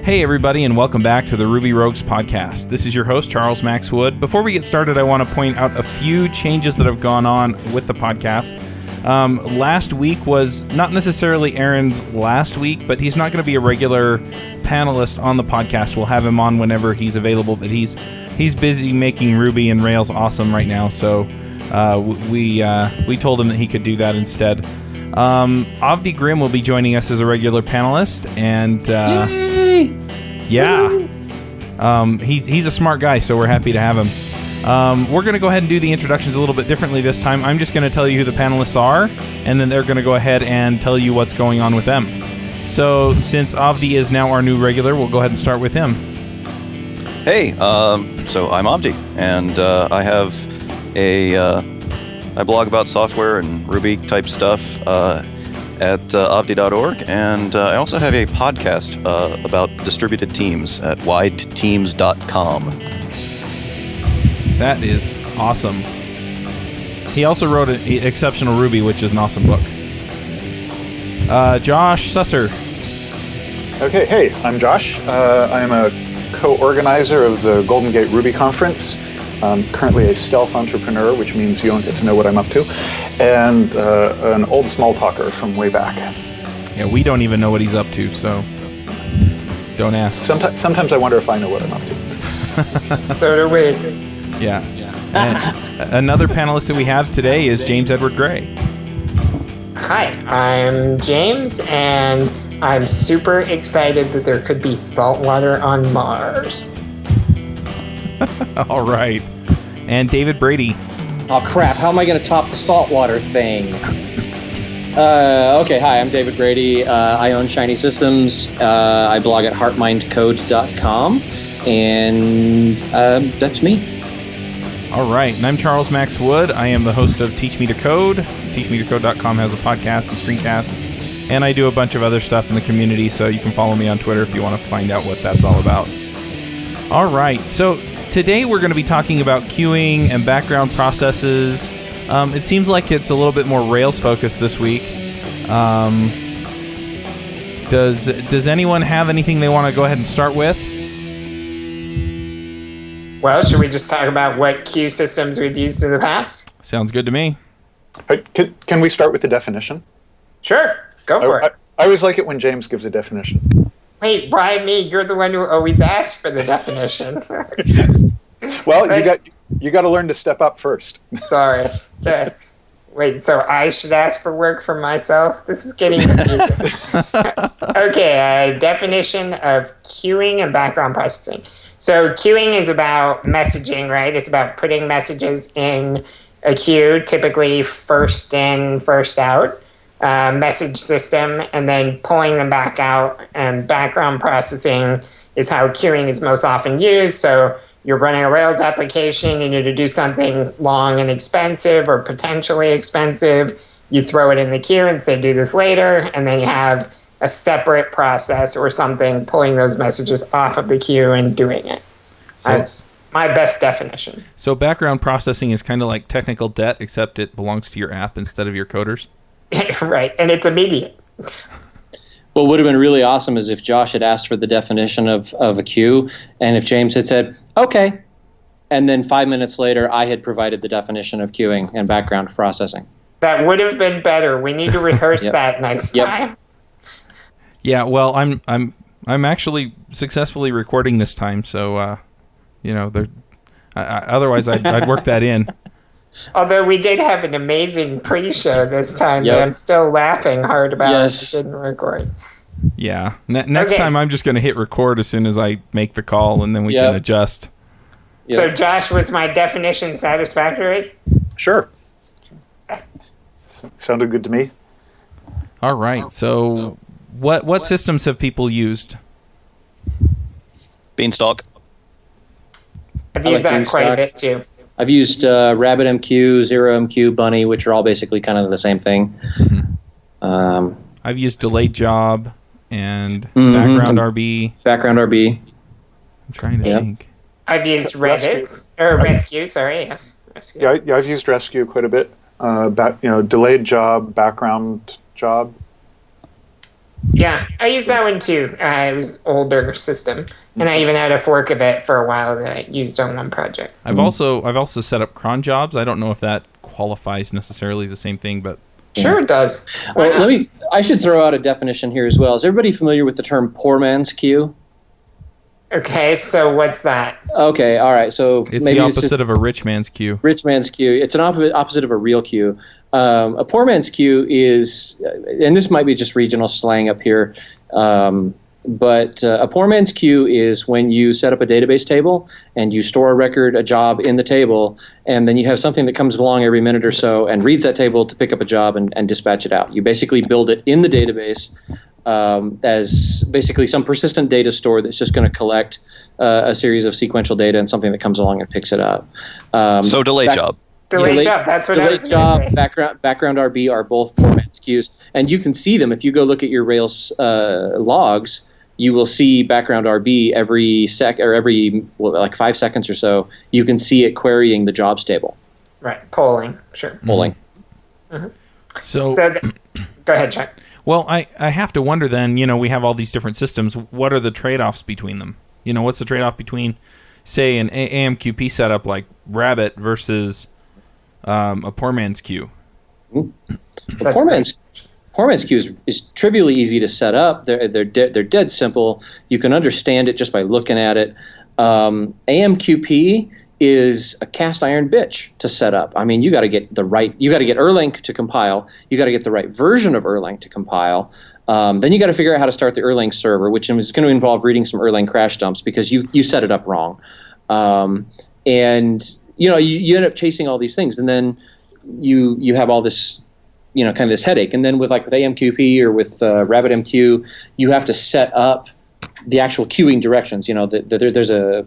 Hey everybody, and welcome back to the Ruby Rogues podcast. This is your host, Charles Max Wood. Before we get started, I want to point out a few changes that have gone on with the podcast. Last week was not necessarily Aaron's last week, but he's not going to be a regular panelist on the podcast. We'll have him on whenever he's available, but he's busy making Ruby and Rails awesome right now, so we told him that he could do that instead. Avdi Grimm will be joining us as a regular panelist, and he's a smart guy, so we're happy to have him. We're going to go ahead and do the introductions a little bit differently this time. I'm just going to tell you who the panelists are, and then they're going to go ahead and tell you what's going on with them. So since Avdi is now our new regular, we'll go ahead and start with him. Hey, so I'm Avdi, and I have I blog about software and Ruby type stuff at avdi.org, and I also have a podcast about distributed teams at wideteams.com. That is awesome. He also wrote Exceptional Ruby, which is an awesome book. Josh Susser. Okay, hey, I'm Josh. I'm a co-organizer of the Golden Gate Ruby Conference. I'm currently a stealth entrepreneur, which means you don't get to know what I'm up to, and an old small talker from way back. Yeah, we don't even know what he's up to, so don't ask. Sometimes I wonder if I know what I'm up to. So do we. Yeah. And another panelist that we have today is James Edward Gray. Hi, I'm James, and I'm super excited that there could be salt water on Mars. All right. And David Brady. Oh crap, how am I going to top the saltwater thing? Okay, hi, I'm David Brady. I own Shiny Systems. I blog at heartmindcode.com, and that's me. All right, and I'm Charles Max Wood. I am the host of Teach Me to Code. TeachMeToCode.com has a podcast and screencasts, and I do a bunch of other stuff in the community, so you can follow me on Twitter if you want to find out what that's all about. All right, so today we're going to be talking about queuing and background processes. It seems like it's a little bit more Rails focused this week. Does anyone have anything they want to go ahead and start with? Well, should we just talk about what queue systems we've used in the past? Sounds good to me. Can we start with the definition? Sure, go for it. I always like it when James gives a definition. Wait, why me? You're the one who always asks for the definition. Well, you got to learn to step up first. Sorry. Okay. Wait, so I should ask for work for myself? This is getting confusing. Okay, definition of queuing and background processing. So queuing is about messaging, right? It's about putting messages in a queue, typically first in, first out. Message system, and then pulling them back out. And background processing is how queuing is most often used. So you're running a Rails application, you need to do something long and expensive or potentially expensive. You throw it in the queue and say, do this later. And then you have a separate process or something pulling those messages off of the queue and doing it. So, that's my best definition. So background processing is kind of like technical debt, except it belongs to your app instead of your coders. Right, and it's immediate. What would have been really awesome is if Josh had asked for the definition of a queue, and if James had said, okay, and then 5 minutes later I had provided the definition of queuing and background processing. That would have been better. We need to rehearse that next time. Yeah, well, I'm actually successfully recording this time, so otherwise I'd work that in. Although we did have an amazing pre-show this time that I'm still laughing hard about. Yes. It didn't record. Yeah. Next time I'm just going to hit record as soon as I make the call, and then we can adjust. Yep. So Josh, was my definition satisfactory? Sure. Sounded good to me. All right. So what systems have people used? Beanstalk. I've used that quite a Beanstalk. bit too. I've used RabbitMQ, ZeroMQ, Bunny, which are all basically kind of the same thing. Mm-hmm. I've used Delayed Job and Background RB. Background RB. I'm trying to think. I've used Rescue. Sorry, yes. Rescue. Yeah, I've used Rescue quite a bit. Delayed job, background job. Yeah, I used that one too. It was older system, and I even had a fork of it for a while that I used on one project. I've also set up cron jobs. I don't know if that qualifies necessarily as the same thing, but Sure, it does. Well, I should throw out a definition here as well. Is everybody familiar with the term poor man's queue? Okay, so what's that? Okay, all right. So it's maybe the opposite just of a rich man's queue. rich man's queue. It's an opposite of a real queue. A poor man's queue is, and this might be just regional slang up here, but a poor man's queue is when you set up a database table and you store a job in the table, and then you have something that comes along every minute or so and reads that table to pick up a job and dispatch it out. You basically build it in the database as basically some persistent data store that's just going to collect a series of sequential data and something that comes along and picks it up. So delayed job. Delayed job, that's what I was going to say. Background RB are both poor man's queues, and you can see them if you go look at your Rails logs. You will see background RB every 5 seconds or so. You can see it querying the jobs table. Right, polling, sure. Polling. So go ahead, Chuck. well, I have to wonder then, we have all these different systems. What are the trade-offs between them? What's the trade-off between, say, an AMQP setup like Rabbit versus a poor man's queue? Poor man's queue is trivially easy to set up. They're dead simple. You can understand it just by looking at it. AMQP is a cast iron bitch to set up. I mean, you got to get Erlang to compile. You got to get the right version of Erlang to compile. Then you got to figure out how to start the Erlang server, which is going to involve reading some Erlang crash dumps because you set it up wrong. And you end up chasing all these things, and then you have all this kind of this headache. And then with AMQP or with RabbitMQ, you have to set up the actual queuing directions. There's a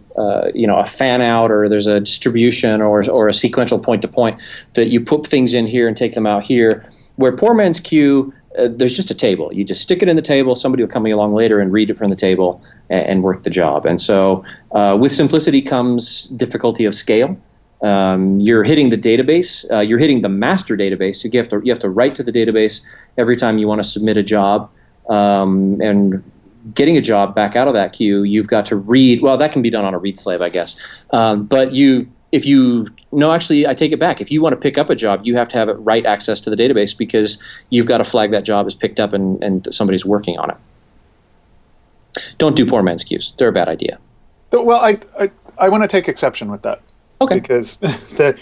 fan out, or there's a distribution, or a sequential point to point that you put things in here and take them out here. Where poor man's queue, there's just a table. You just stick it in the table. Somebody will come along later and read it from the table and work the job. And so with simplicity comes difficulty of scale. You're hitting the database. You're hitting the master database. So you have to write to the database every time you want to submit a job. And getting a job back out of that queue, you've got to read. Well, that can be done on a read slave, I guess. Actually, I take it back. If you want to pick up a job, you have to have write access to the database because you've got to flag that job as picked up and somebody's working on it. Don't do poor man's queues. They're a bad idea. Well, I want to take exception with that. Okay. Because that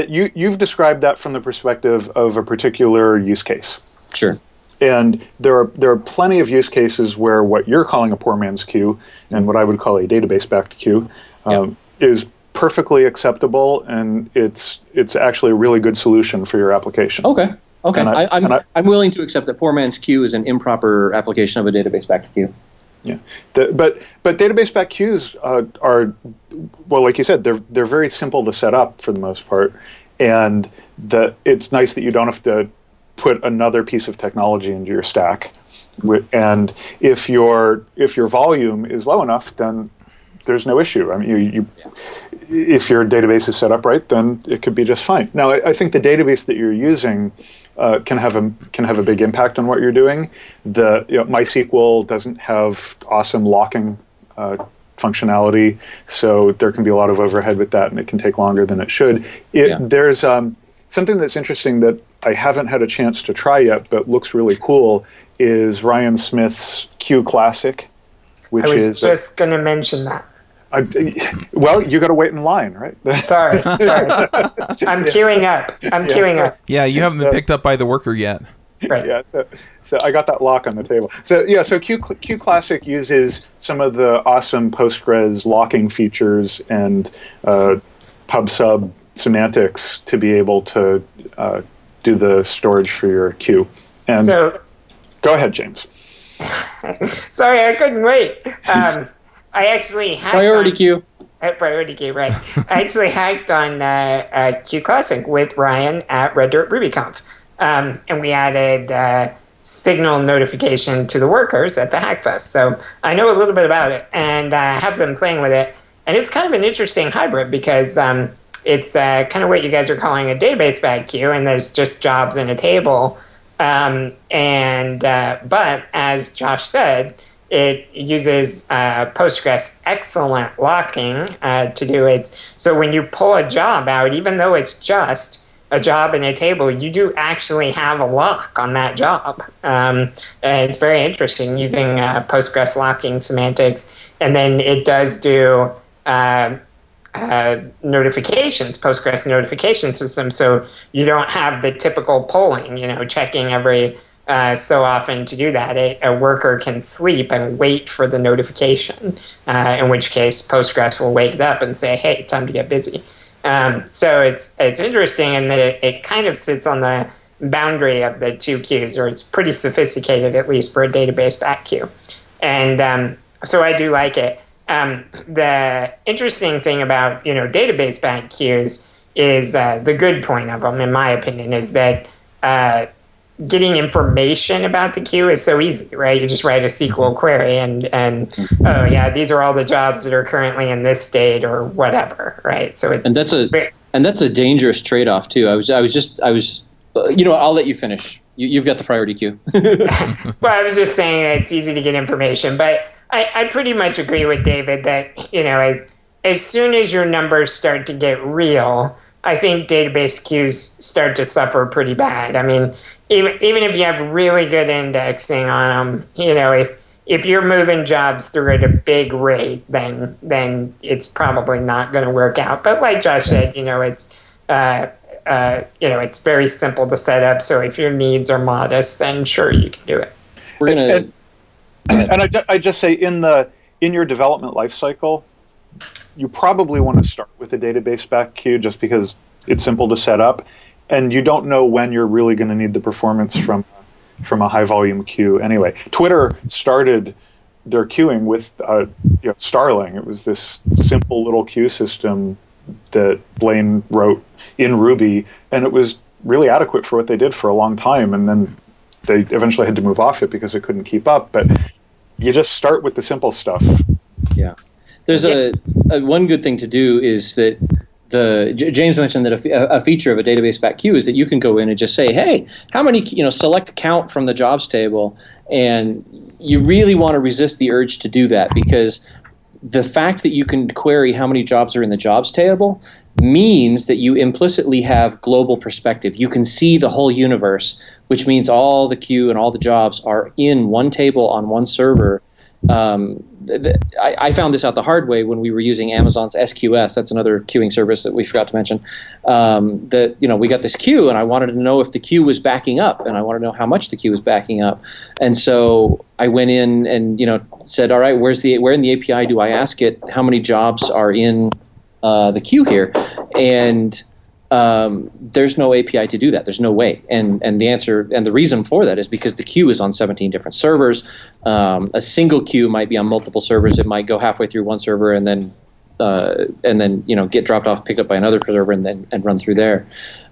you've described that from the perspective of a particular use case. Sure. And there are plenty of use cases where what you're calling a poor man's queue and what I would call a database-backed queue is perfectly acceptable, and it's actually a really good solution for your application. Okay. I'm willing to accept that poor man's queue is an improper application of a database-backed queue. Yeah, but database-backed queues are, well, like you said, they're very simple to set up for the most part, and it's nice that you don't have to put another piece of technology into your stack. And if your volume is low enough, then there's no issue. I mean, if your database is set up right, then it could be just fine. Now, I think the database that you're using can have a big impact on what you're doing. MySQL doesn't have awesome locking functionality, so there can be a lot of overhead with that, and it can take longer than it should. There's something that's interesting that I haven't had a chance to try yet, but looks really cool, is Ryan Smith's Q Classic, which is... I was just going to mention that. Well, you got to wait in line, right? Sorry. I'm queuing up. Yeah, you haven't been picked up by the worker yet. Right. Yeah, so I got that lock on the table. So Q Classic uses some of the awesome Postgres locking features and pub/sub semantics to be able to do the storage for your queue. And so, go ahead, James. Sorry, I couldn't wait. I actually hacked Priority queue. Priority queue, right. I actually hacked on Q Classic with Ryan at Red Dirt RubyConf. And we added signal notification to the workers at the Hackfest. So I know a little bit about it, and I have been playing with it. And it's kind of an interesting hybrid because it's kind of what you guys are calling a database-backed queue, and there's just jobs in a table. But as Josh said, it uses Postgres excellent locking to do it. So when you pull a job out, even though it's just a job in a table, you do actually have a lock on that job. And it's very interesting using Postgres locking semantics. And then it does do notifications, Postgres notification system. So you don't have the typical polling, checking every so often to do that. A worker can sleep and wait for the notification, in which case Postgres will wake it up and say, hey, time to get busy. So it's interesting in that it kind of sits on the boundary of the two queues, or it's pretty sophisticated, at least for a database back queue. And so I do like it. The interesting thing about database back queues is the good point of them, in my opinion, is that getting information about the queue is so easy, right? You just write a SQL query and oh yeah, these are all the jobs that are currently in this state or whatever, right? So it's that's a dangerous trade-off too. I was I'll let you finish. You've got the priority queue. Well, I was just saying it's easy to get information, but I pretty much agree with David that as soon as your numbers start to get real, I think database queues start to suffer pretty bad. I mean, even if you have really good indexing on them, if you're moving jobs through at a big rate, then it's probably not going to work out. But like Josh said, it's very simple to set up. So if your needs are modest, then sure, you can do it. We're gonna. And I just say in your development lifecycle, you probably want to start with a database back queue just because it's simple to set up, and you don't know when you're really going to need the performance from a high volume queue. Anyway, Twitter started their queuing with Starling. It was this simple little queue system that Blaine wrote in Ruby, and it was really adequate for what they did for a long time. And then they eventually had to move off it because it couldn't keep up. But you just start with the simple stuff. Yeah. There's a one good thing to do is that James mentioned that a feature of a database back queue is that you can go in and just say, hey, how many, select count from the jobs table. And you really want to resist the urge to do that, because the fact that you can query how many jobs are in the jobs table means that you implicitly have global perspective. You can see the whole universe, which means all the queue and all the jobs are in one table on one server. I found this out the hard way when we were using Amazon's SQS. That's another queuing service that we forgot to mention. We got this queue, and I wanted to know if the queue was backing up, and I wanted to know how much the queue was backing up. And so I went in and said, all right, where in the API do I ask it how many jobs are in the queue here? And there's no API to do that. There's no way. And the answer and the reason for that is because the queue is on 17 different servers. A single queue might be on multiple servers. It might go halfway through one server and then get dropped off, picked up by another server, and run through there.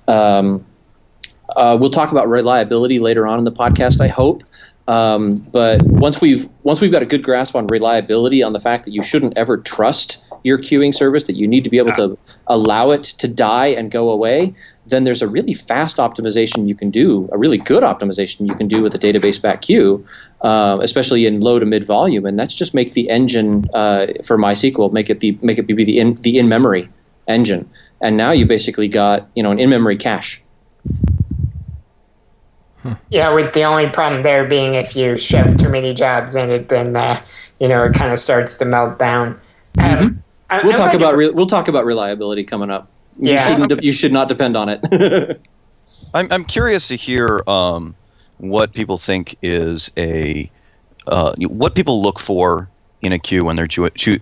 We'll talk about reliability later on in the podcast, I hope. But once we've got a good grasp on reliability, on the fact that you shouldn't ever trust your queuing service, that you need to be able to allow it to die and go away, then there's a really fast optimization you can do, a really good optimization you can do with a database back queue, especially in low to mid volume, and that's just make the engine for MySQL make it be the in-memory engine, and now you basically got an in-memory cache. Yeah, with the only problem there being if you shove too many jobs in it, then it kind of starts to melt down. We'll talk about reliability coming up. You should not depend on it. I'm curious to hear what people think is what people look for in a queue when they're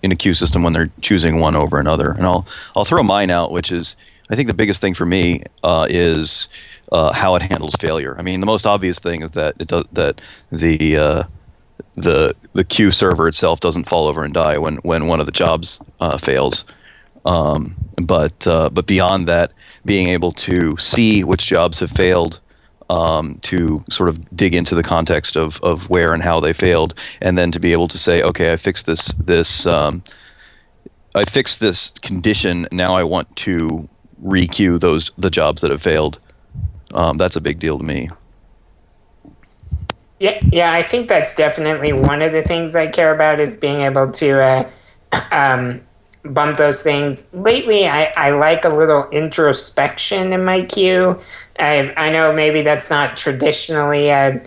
in a queue system when they're choosing one over another. And I'll throw mine out, which is I think the biggest thing for me is how it handles failure. I mean, the most obvious thing is that the queue server itself doesn't fall over and die when one of the jobs fails. But beyond that, being able to see which jobs have failed, to sort of dig into the context of where and how they failed, and then to be able to say, okay, I fixed I fixed this condition. Now I want to re-queue the jobs that have failed. That's a big deal to me. Yeah, I think that's definitely one of the things I care about is being able to bump those things. Lately, I like a little introspection in my queue. I know maybe that's not traditionally a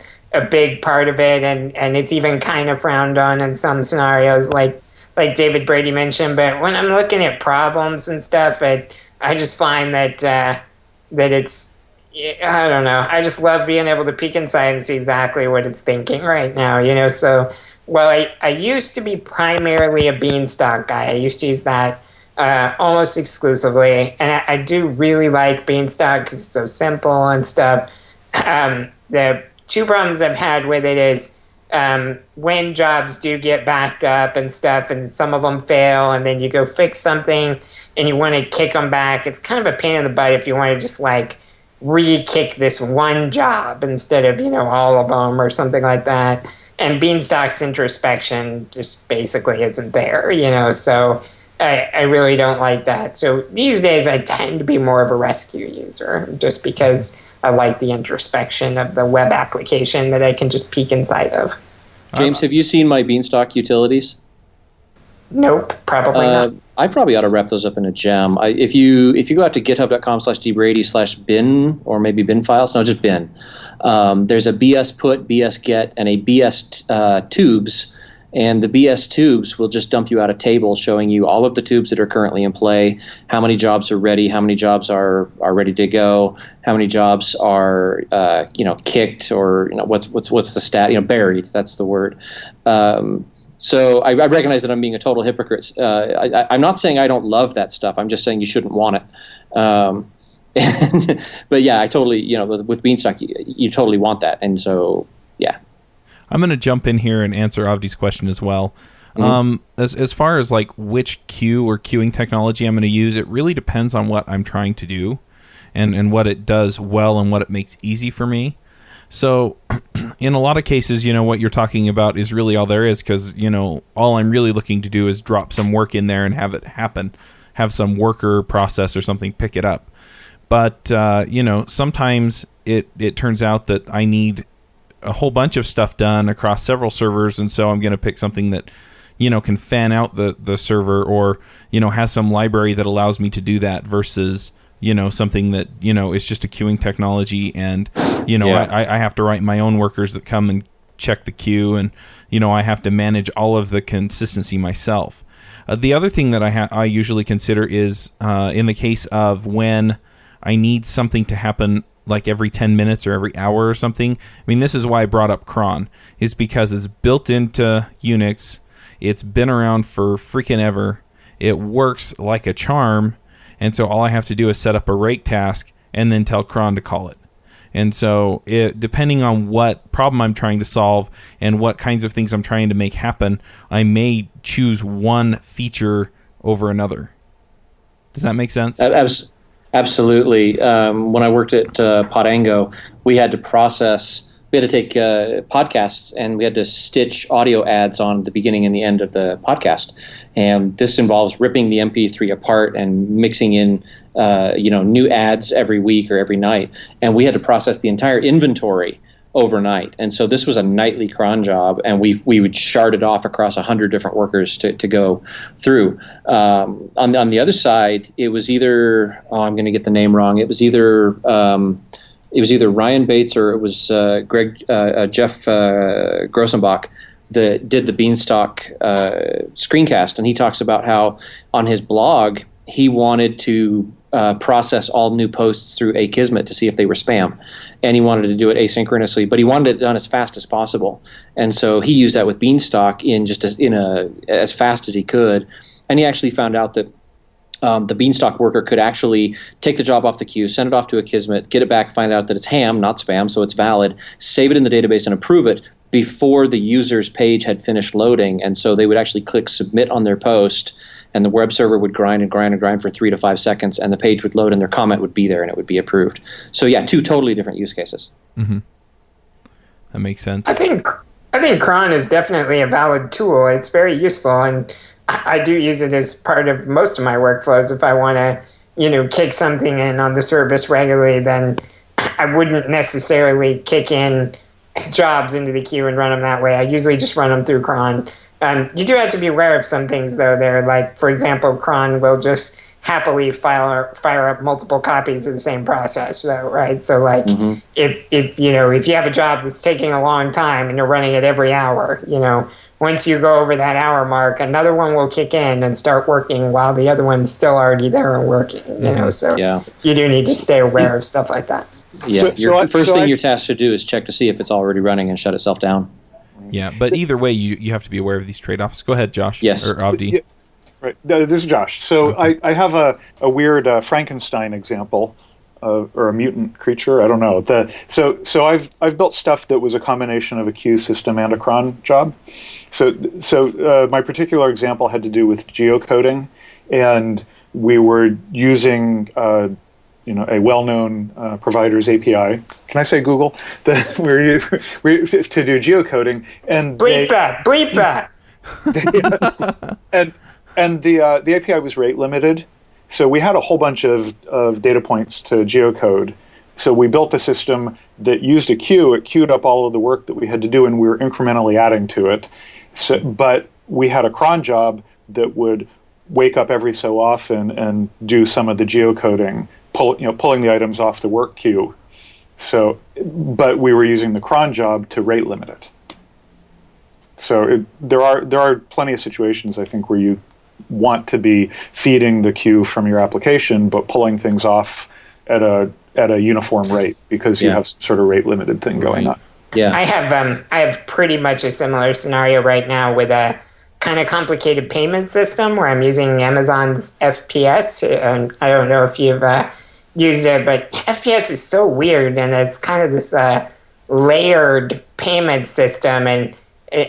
big part of it, and it's even kind of frowned on in some scenarios, like David Brady mentioned. But when I'm looking at problems and stuff, I just find that it's, I don't know. I just love being able to peek inside and see exactly what it's thinking right now, So, well, I used to be primarily a Beanstalk guy. I used to use that almost exclusively. And I do really like Beanstalk because it's so simple and stuff. The two problems I've had with it is when jobs do get backed up and stuff, and some of them fail, and then you go fix something and you want to kick them back. It's kind of a pain in the butt if you want to just re-kick this one job instead of, all of them or something like that. And Beanstalk's introspection just basically isn't there, so I really don't like that. So these days I tend to be more of a rescue user just because I like the introspection of the web application that I can just peek inside of. James, have you seen my Beanstalk utilities? Nope, probably not. I probably ought to wrap those up in a gem. If you go out to github.com/dbrady/bin, or maybe bin files, no, just bin. There's a BS put, BS get, and a BS tubes. And the BS tubes will just dump you out a table showing you all of the tubes that are currently in play, how many jobs are ready, how many jobs are ready to go, how many jobs are kicked, or what's the stat, buried. That's the word. So I recognize that I'm being a total hypocrite. I'm not saying I don't love that stuff. I'm just saying you shouldn't want it. But yeah, I totally, with Beanstalk, you totally want that. And so, yeah. I'm going to jump in here and answer Avdi's question as well. As far as which queue or queuing technology I'm going to use, it really depends on what I'm trying to do and what it does well and what it makes easy for me. So in a lot of cases, what you're talking about is really all there is, because, all I'm really looking to do is drop some work in there and have it happen, have some worker process or something pick it up. But, sometimes it turns out that I need a whole bunch of stuff done across several servers, and so I'm going to pick something that, can fan out the server, or, has some library that allows me to do that versus, something that, is just a queuing technology, and, I have to write my own workers that come and check the queue, and, I have to manage all of the consistency myself. The other thing that I usually consider is in the case of when I need something to happen every 10 minutes or every hour or something. I mean, this is why I brought up cron, is because it's built into Unix. It's been around for freaking ever. It works like a charm. And so all I have to do is set up a rake task and then tell cron to call it. And so depending on what problem I'm trying to solve and what kinds of things I'm trying to make happen, I may choose one feature over another. Does that make sense? Absolutely. When I worked at Podango, we had to take podcasts, and we had to stitch audio ads on the beginning and the end of the podcast. And this involves ripping the MP3 apart and mixing in, new ads every week or every night. And we had to process the entire inventory overnight. And so this was a nightly cron job, and we would shard it off across 100 different workers to go through. On the other side, it was either, I'm going to get the name wrong. It was either Ryan Bates or it was Jeff Grossenbach that did the Beanstalk screencast, and he talks about how on his blog he wanted to process all new posts through Akismet to see if they were spam, and he wanted to do it asynchronously, but he wanted it done as fast as possible. And so he used that with Beanstalk as fast as he could, and he actually found out that the Beanstalk worker could actually take the job off the queue, send it off to Akismet, get it back, find out that it's ham, not spam, so it's valid, save it in the database and approve it before the user's page had finished loading. And so they would actually click submit on their post, and the web server would grind and grind and grind for 3 to 5 seconds, and the page would load and their comment would be there and it would be approved. So yeah, two totally different use cases. Mm-hmm. That makes sense. I think cron is definitely a valid tool. It's very useful, and I do use it as part of most of my workflows. If I want to, kick something in on the service regularly, then I wouldn't necessarily kick in jobs into the queue and run them that way. I usually just run them through cron. You do have to be aware of some things, though. There, like, for example, cron will just happily fire up multiple copies of the same process, though, right? So, like, if you have a job that's taking a long time and you're running it every hour, once you go over that hour mark, another one will kick in and start working while the other one's still already there and working. So you do need to stay aware of stuff like that. Yeah, first thing you're tasked to do is check to see if it's already running and shut itself down. Yeah, but either way, you have to be aware of these trade-offs. Go ahead, Josh. Yes. Or Avdi. Yeah, right. This is Josh. So I have a weird Frankenstein example, or a mutant creature. I don't know. So I've built stuff that was a combination of a queue system and a cron job. So my particular example had to do with geocoding, and we were using a well-known provider's API. Can I say Google? We're to do geocoding, and bleep that. and the API was rate limited, so we had a whole bunch of data points to geocode. So we built a system that used a queue. It queued up all of the work that we had to do, and we were incrementally adding to it. So, but we had a cron job that would wake up every so often and do some of the geocoding, pulling the items off the work queue. So, but we were using the cron job to rate limit it. So there are plenty of situations, I think, where you want to be feeding the queue from your application, but pulling things off at a uniform rate because you have some sort of rate limited thing going on. Yeah, I have pretty much a similar scenario right now with a kind of complicated payment system where I'm using Amazon's FPS. And I don't know if you've used it, but FPS is so weird, and it's kind of this layered payment system, and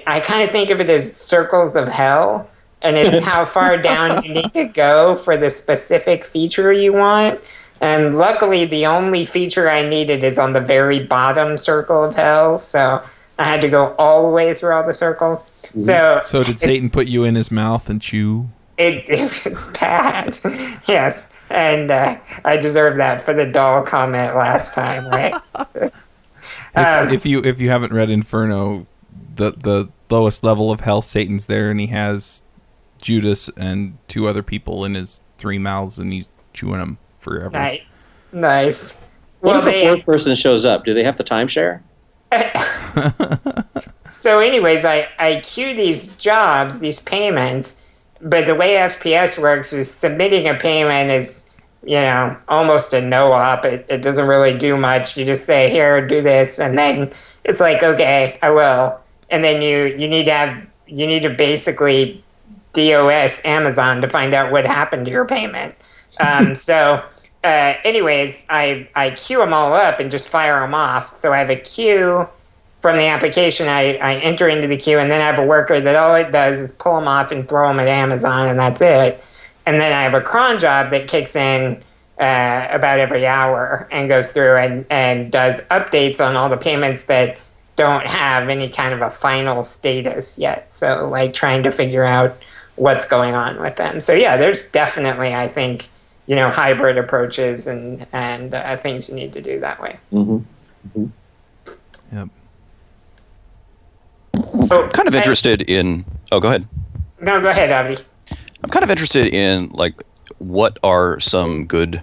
I kind of think of it as circles of hell, and it's how far down you need to go for the specific feature you want. And luckily, the only feature I needed is on the very bottom circle of hell, so I had to go all the way through all the circles. So did Satan put you in his mouth and chew? It was bad, yes, and I deserved that for the doll comment last time, right? If you haven't read Inferno, the lowest level of hell, Satan's there, and he has Judas and two other people in his three mouths, and he's chewing them forever. Nice. What if a fourth person shows up? Do they have to timeshare? So anyways, I queue these jobs, these payments, but the way FPS works is submitting a payment is, almost a no-op. It doesn't really do much. You just say, here, do this, and then it's like, okay, I will. And then you need to basically DOS Amazon to find out what happened to your payment. Anyways, I queue them all up and just fire them off. So I have a queue from the application. I enter into the queue, and then I have a worker that all it does is pull them off and throw them at Amazon, and that's it. And then I have a cron job that kicks in about every hour and goes through and does updates on all the payments that don't have any kind of a final status yet. So, like, trying to figure out what's going on with them. So, yeah, there's definitely, I think, hybrid approaches and things you need to do that way. Mm-hmm. Yep. I'm kind of interested in... Oh, go ahead. No, go ahead, Avdi. I'm kind of interested in, what are some good,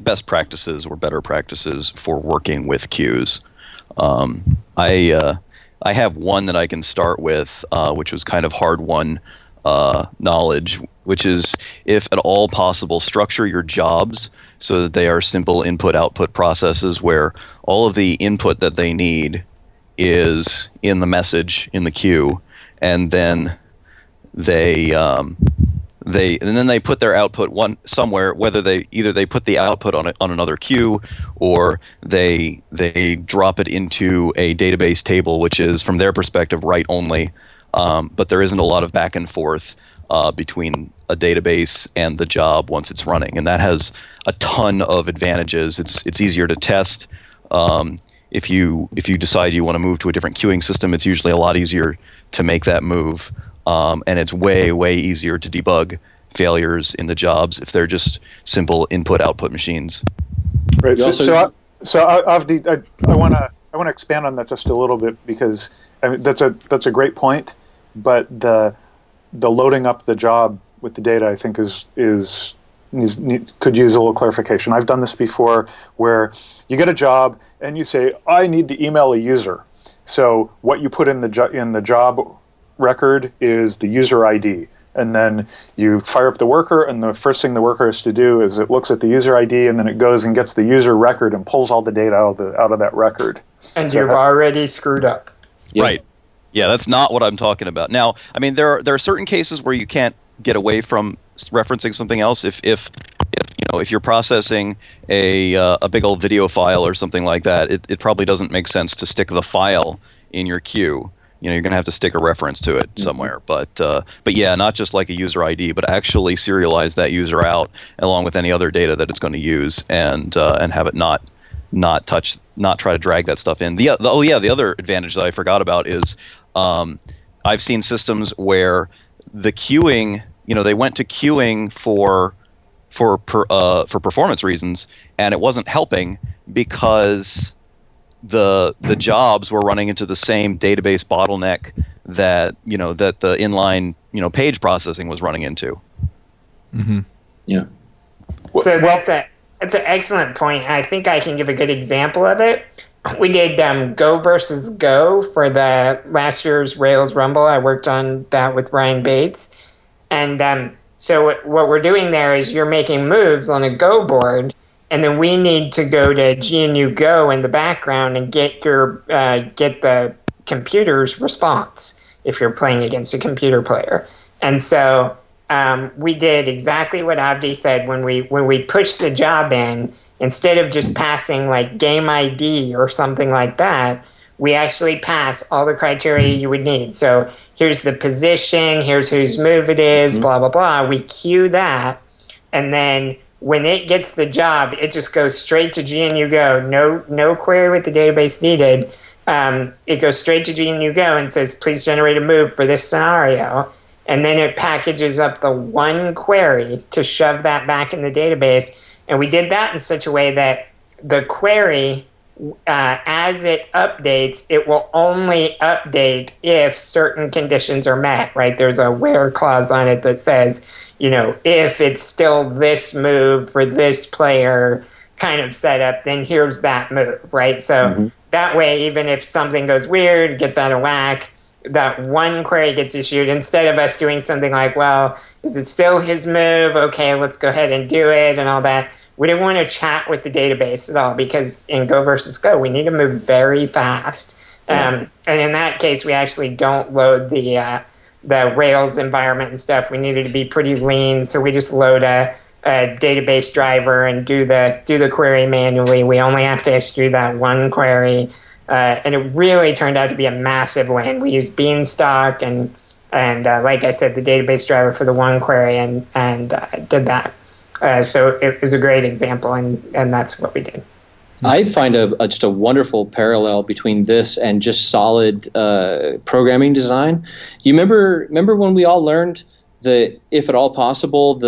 best practices or better practices for working with queues. I have one that I can start with, which was kind of hard-won knowledge, which is, if at all possible, structure your jobs so that they are simple input-output processes where all of the input that they need is in the message in the queue, and then they put their output somewhere, whether they put the output on another queue, or they drop it into a database table, which is, from their perspective, write only. But there isn't a lot of back and forth between a database and the job once it's running, and that has a ton of advantages. It's easier to test. If you decide you want to move to a different queuing system, it's usually a lot easier to make that move, and it's way easier to debug failures in the jobs if they're just simple input-output machines. Right. So Avdi, I want to expand on that just a little bit, because I mean, that's a great point, but the loading up the job with the data, I think, could use a little clarification. I've done this before, where you get a job and you say, I need to email a user. So what you put in the job record is the user ID. And then you fire up the worker, and the first thing the worker has to do is it looks at the user ID, and then it goes and gets the user record and pulls all the data out of that record. And you've already screwed up. Yes. Right. Yeah, that's not what I'm talking about. Now, I mean, there are certain cases where you can't get away from referencing something else. If you're processing a big old video file or something like that, it probably doesn't make sense to stick the file in your queue. You're going to have to stick a reference to it somewhere. But yeah, not just like a user ID, but actually serialize that user out along with any other data that it's going to use, and have it not try to drag that stuff in. The other advantage that I forgot about is I've seen systems where the queuing, they went to queuing for performance reasons, and it wasn't helping because the jobs were running into the same database bottleneck that the inline page processing was running into. Mm-hmm. Yeah. So that's an excellent point. I think I can give a good example of it. We did Go versus Go for the last year's Rails Rumble. I worked on that with Ryan Bates. And so what we're doing there is you're making moves on a Go board, and then we need to go to GNU Go in the background and get the computer's response if you're playing against a computer player. And so we did exactly what Avdi said. When we pushed the job in, instead of just passing like game ID or something like that, we actually pass all the criteria you would need. So here's the position, here's whose move it is, blah, blah, blah. We queue that, and then when it gets the job, it just goes straight to GNU Go. No query with the database needed. It goes straight to GNU Go and says, please generate a move for this scenario. And then it packages up the one query to shove that back in the database. And we did that in such a way that the query, as it updates, it will only update if certain conditions are met, right? There's a where clause on it that says, if it's still this move for this player kind of setup, then here's that move, right? So that way, even if something goes weird, gets out of whack, that one query gets issued instead of us doing something like, well, is it still his move? Okay, let's go ahead and do it and all that. We didn't want to chat with the database at all, because in Go versus Go, we need to move very fast. And in that case, we actually don't load the Rails environment and stuff. We needed to be pretty lean, so we just load a database driver and do the query manually. We only have to issue that one query. And it really turned out to be a massive win. We used Beanstalk and like I said, the database driver for the one query and did that. So it was a great example, and that's what we did. I find just a wonderful parallel between this and just solid programming design. You remember when we all learned that, if at all possible,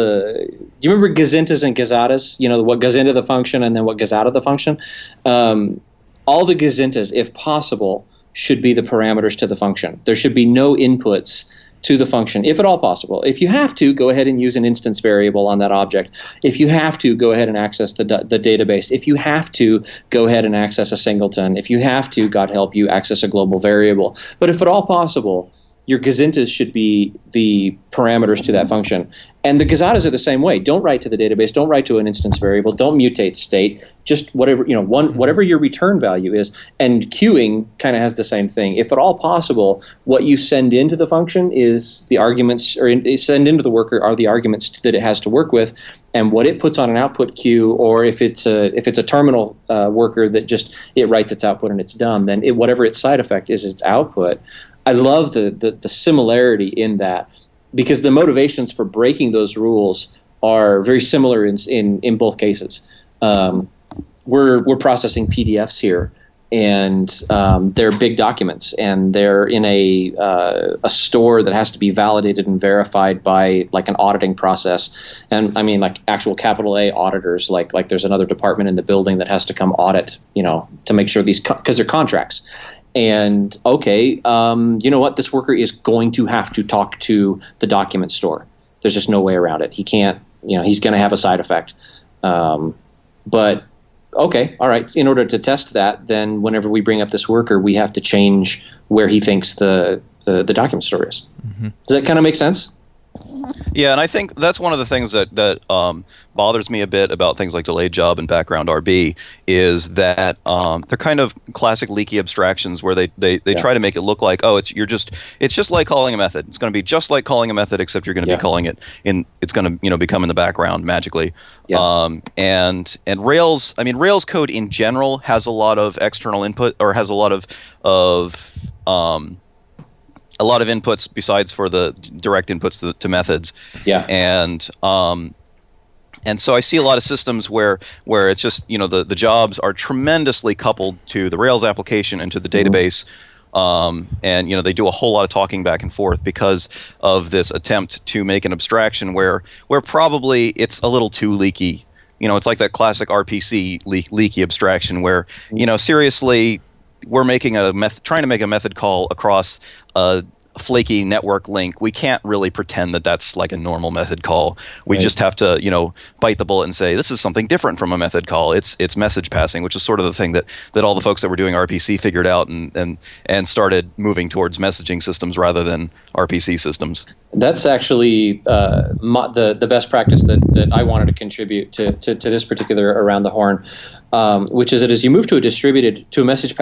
you remember gazintas and gazatas? What goes into the function and then what goes out of the function? All the gazintas, if possible, should be the parameters to the function. There should be no inputs to the function, if at all possible. If you have to, go ahead and use an instance variable on that object. If you have to, go ahead and access the database. If you have to, go ahead and access a singleton. If you have to, God help you, access a global variable. But if at all possible, your gazintas should be the parameters to that function. And the gazatas are the same way. Don't write to the database. Don't write to an instance variable. Don't mutate state. Just whatever, whatever your return value is. And queuing kind of has the same thing. If at all possible, what you send into the function is the arguments, or send into the worker are the arguments that it has to work with. And what it puts on an output queue, or if it's a terminal worker that just it writes its output and it's done, then whatever its side effect is its output. I love the similarity in that, because the motivations for breaking those rules are very similar in both cases. We're processing PDFs here, and they're big documents, and they're in a store that has to be validated and verified by like an auditing process. And I mean, like actual capital A auditors, like there's another department in the building that has to come audit, to make sure these, because they're contracts. And okay, you know what? This worker is going to have to talk to the document store. There's just no way around it. He can't, he's going to have a side effect. But okay, all right. In order to test that, then whenever we bring up this worker, we have to change where he thinks the document store is. Mm-hmm. Does that kind of make sense? Yeah, and I think that's one of the things that bothers me a bit about things like delayed job and background RB is that they're kind of classic leaky abstractions where they try to make it look like, oh, it's just like calling a method. It's going to be just like calling a method, except you're going to be calling it it's going to become in the background magically. Yeah. And Rails, I mean, Rails code in general has a lot of external input, or has a lot of inputs besides for the direct inputs to methods. Yeah. And so I see a lot of systems where it's just, the jobs are tremendously coupled to the Rails application and to the database. And they do a whole lot of talking back and forth because of this attempt to make an abstraction where probably it's a little too leaky. It's like that classic RPC leaky abstraction where, seriously, we're making trying to make a method call across a flaky network link. We can't really pretend that that's like a normal method call. We just have to, bite the bullet and say this is something different from a method call. It's message passing, which is sort of the thing that all the folks that were doing RPC figured out and started moving towards messaging systems rather than RPC systems. That's actually the best practice that I wanted to contribute to this particular Around the Horn. Which is that as you move to a message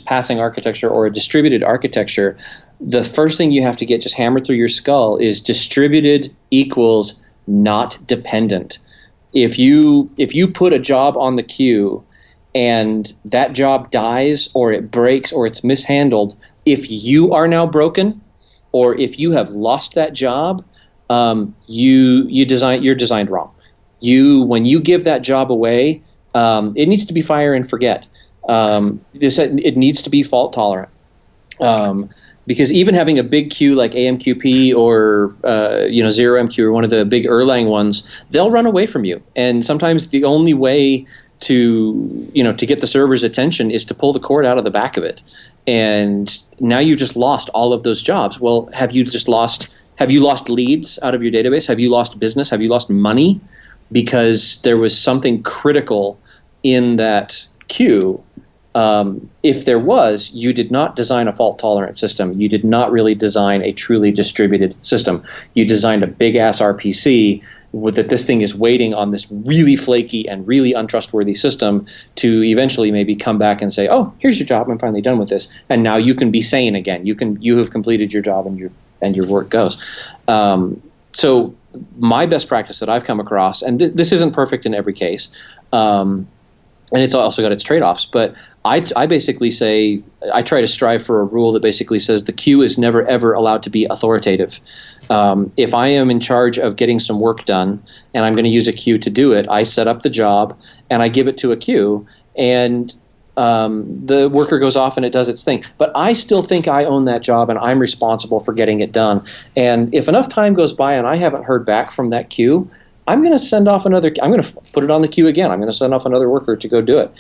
passing architecture or a distributed architecture, the first thing you have to get just hammered through your skull is distributed equals not dependent. If you put a job on the queue and that job dies or it breaks or it's mishandled, if you are now broken or if you have lost that job, you're designed wrong. When you give that job away, it needs to be fire and forget. It needs to be fault tolerant. Because even having a big queue like AMQP or ZeroMQ or one of the big Erlang ones, they'll run away from you. And sometimes the only way to get the server's attention is to pull the cord out of the back of it. And now you've just lost all of those jobs. Well, have you lost leads out of your database? Have you lost business? Have you lost money? Because there was something critical in that queue. If there was, you did not design a fault-tolerant system. You did not really design a truly distributed system. You designed a big-ass RPC that this thing is waiting on this really flaky and really untrustworthy system to eventually maybe come back and say, oh, here's your job, I'm finally done with this. And now you can be sane again. You have completed your job and your work goes. So my best practice that I've come across, and this isn't perfect in every case, and it's also got its trade-offs, but I basically say, I try to strive for a rule that basically says the queue is never ever allowed to be authoritative. If I am in charge of getting some work done and I'm going to use a queue to do it, I set up the job and I give it to a queue, and the worker goes off and it does its thing. But I still think I own that job and I'm responsible for getting it done. And if enough time goes by and I haven't heard back from that queue, I'm going to send off I'm going to put it on the queue again. I'm going to send off another worker to go do it.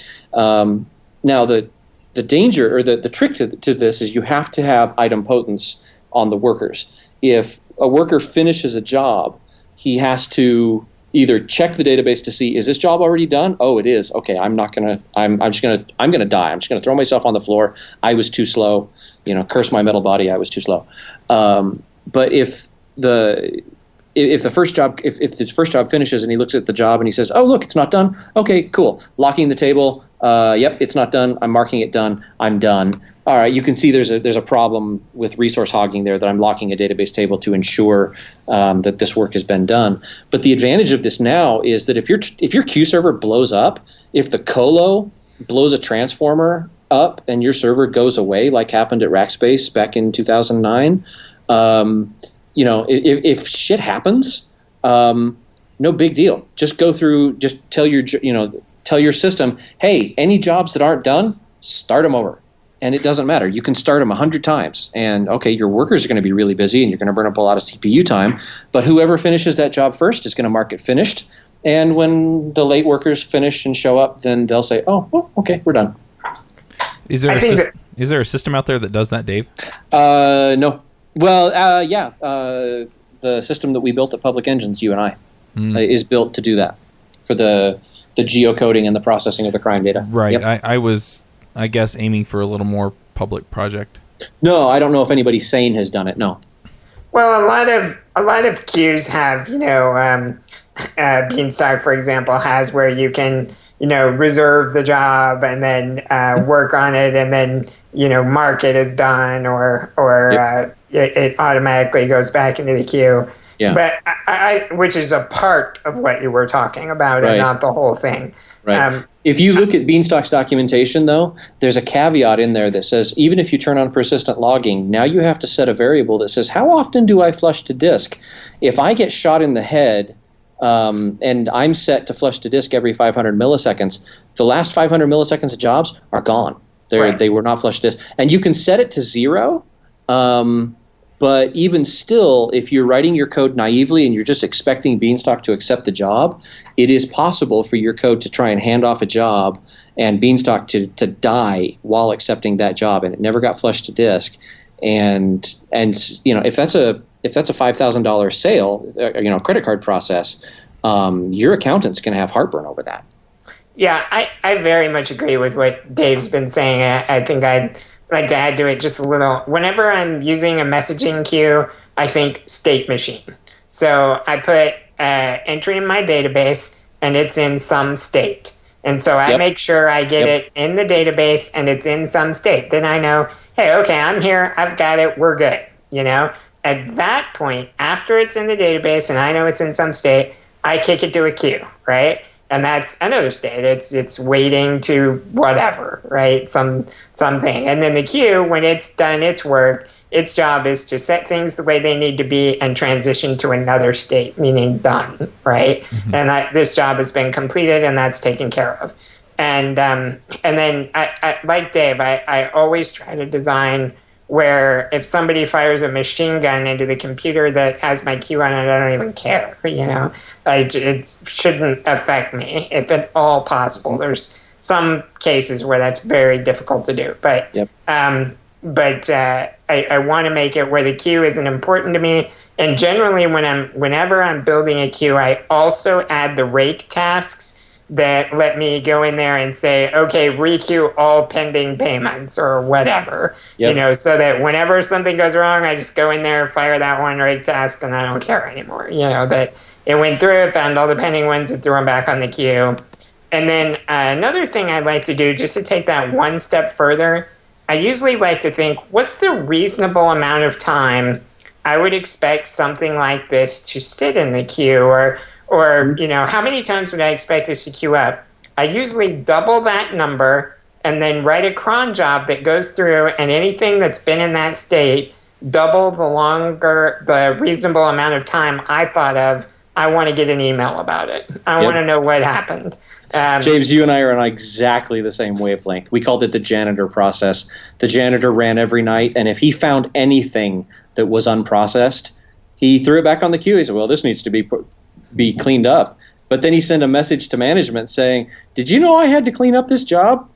Now, the danger or the trick to this is you have to have idempotence on the workers. If a worker finishes a job, he has to either check the database to see, is this job already done? Oh, it is. Okay, I'm going to die. I'm just going to throw myself on the floor. I was too slow. Curse my metal body. I was too slow. But if the first job finishes and he looks at the job and he says, oh, look, it's not done. Okay, cool. Locking the table. Yep, it's not done. I'm marking it done. I'm done. All right, you can see there's a problem with resource hogging there, that I'm locking a database table to ensure that this work has been done. But the advantage of this now is that if your queue server blows up, if the colo blows a transformer up and your server goes away, like happened at Rackspace back in 2009, if shit happens, no big deal. Just go through. Just tell tell your system, hey, any jobs that aren't done, start them over. And it doesn't matter. You can start them 100 times. And okay, your workers are going to be really busy and you're going to burn up a lot of CPU time. But whoever finishes that job first is going to mark it finished. And when the late workers finish and show up, then they'll say, oh okay, we're done. Is there a system out there that does that, Dave? No. Well, the system that we built at Public Engines, you and I, is built to do that for the geocoding and the processing of the crime data. Right. Yep. I was, I guess, aiming for a little more public project. No, I don't know if anybody sane has done it. No. Well, a lot of queues have, Beanstalk, for example, has where you can, reserve the job and then work on it and then, mark it as done or it automatically goes back into the queue. Yeah. But which is a part of what you were talking about Right. and not the whole thing. Right. If you look at Beanstalk's documentation, though, there's a caveat in there that says even if you turn on persistent logging, now you have to set a variable that says, how often do I flush to disk? If I get shot in the head and I'm set to flush to disk every 500 milliseconds, the last 500 milliseconds of jobs are gone. They were not flushed to disk. And you can set it to 0. But even still, if you're writing your code naively and you're just expecting Beanstalk to accept the job, it is possible for your code to try and hand off a job and Beanstalk to die while accepting that job, and it never got flushed to disk. And if that's a $5,000 sale, credit card process, your accountant's going to have heartburn over that. Yeah, I very much agree with what Dave's been saying. I think I'd like to add to it just a little. Whenever I'm using a messaging queue, I think state machine. So I put entry in my database, and it's in some state. And so I make sure I get it in the database, and it's in some state. Then I know, hey, okay, I'm here. I've got it. We're good. At that point, after it's in the database and I know it's in some state, I kick it to a queue, right? And that's another state. It's waiting to whatever, right? Something. And then the queue, when it's done its work, its job is to set things the way they need to be and transition to another state, meaning done, right? Mm-hmm. And this job has been completed and that's taken care of. And then, I like Dave, I always try to design where if somebody fires a machine gun into the computer that has my queue on it, I don't even care, it shouldn't affect me if at all possible. There's some cases where that's very difficult to do, but I want to make it where the queue isn't important to me. And generally whenever I'm building a queue, I also add the rake tasks that let me go in there and say, okay, requeue all pending payments or whatever, so that whenever something goes wrong, I just go in there, fire that one rake task, and I don't care anymore. That it went through, it found all the pending ones, it threw them back on the queue. And then another thing I'd like to do, just to take that one step further, I usually like to think, what's the reasonable amount of time I would expect something like this to sit in the queue, or how many times would I expect this to queue up? I usually double that number and then write a cron job that goes through, and anything that's been in that state, double the reasonable amount of time I thought of. I want to get an email about it. I want to know what happened. James, you and I are on exactly the same wavelength. We called it the janitor process. The janitor ran every night, and if he found anything that was unprocessed, he threw it back on the queue. He said, well, this needs to be cleaned up. But then he sent a message to management saying, did you know I had to clean up this job?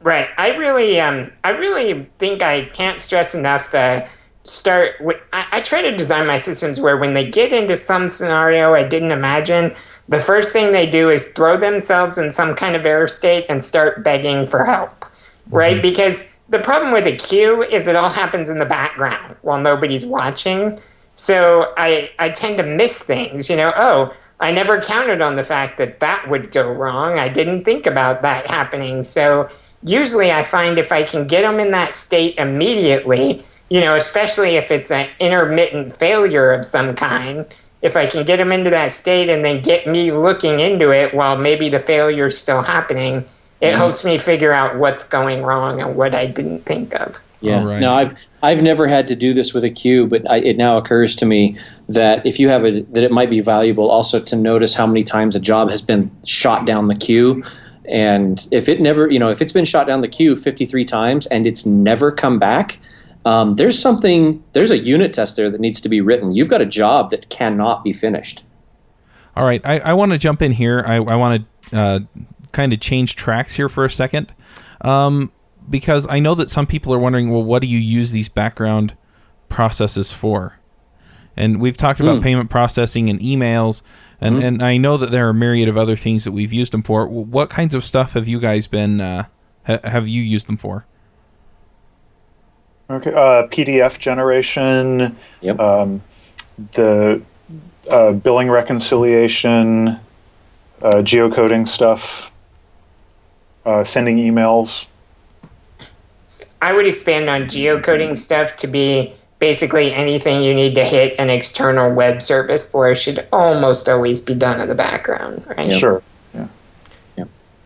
Right. I really think I can't stress enough the start. I try to design my systems where when they get into some scenario I didn't imagine, the first thing they do is throw themselves in some kind of error state and start begging for help, right? Mm-hmm. Because the problem with a queue is it all happens in the background while nobody's watching. So I tend to miss things, I never counted on the fact that would go wrong. I didn't think about that happening. So usually I find if I can get them in that state immediately, especially if it's an intermittent failure of some kind, if I can get them into that state and then get me looking into it while maybe the failure is still happening, it helps me figure out what's going wrong and what I didn't think of. Yeah. Right. No, I've never had to do this with a queue, but it now occurs to me that if you that it might be valuable also to notice how many times a job has been shot down the queue. And if it never, if it's been shot down the queue 53 times and it's never come back, there's a unit test there that needs to be written. You've got a job that cannot be finished. All right, I want to jump in here. I want to kind of change tracks here for a second, because I know that some people are wondering, well, what do you use these background processes for? And we've talked about payment processing and emails, and I know that there are a myriad of other things that we've used them for. What kinds of stuff have you guys been, have you used them for? Okay, PDF generation, Yep. The billing reconciliation, geocoding stuff, sending emails. I would expand on geocoding stuff to be basically anything you need to hit an external web service for should almost always be done in the background, right? Yep. Sure. Yeah.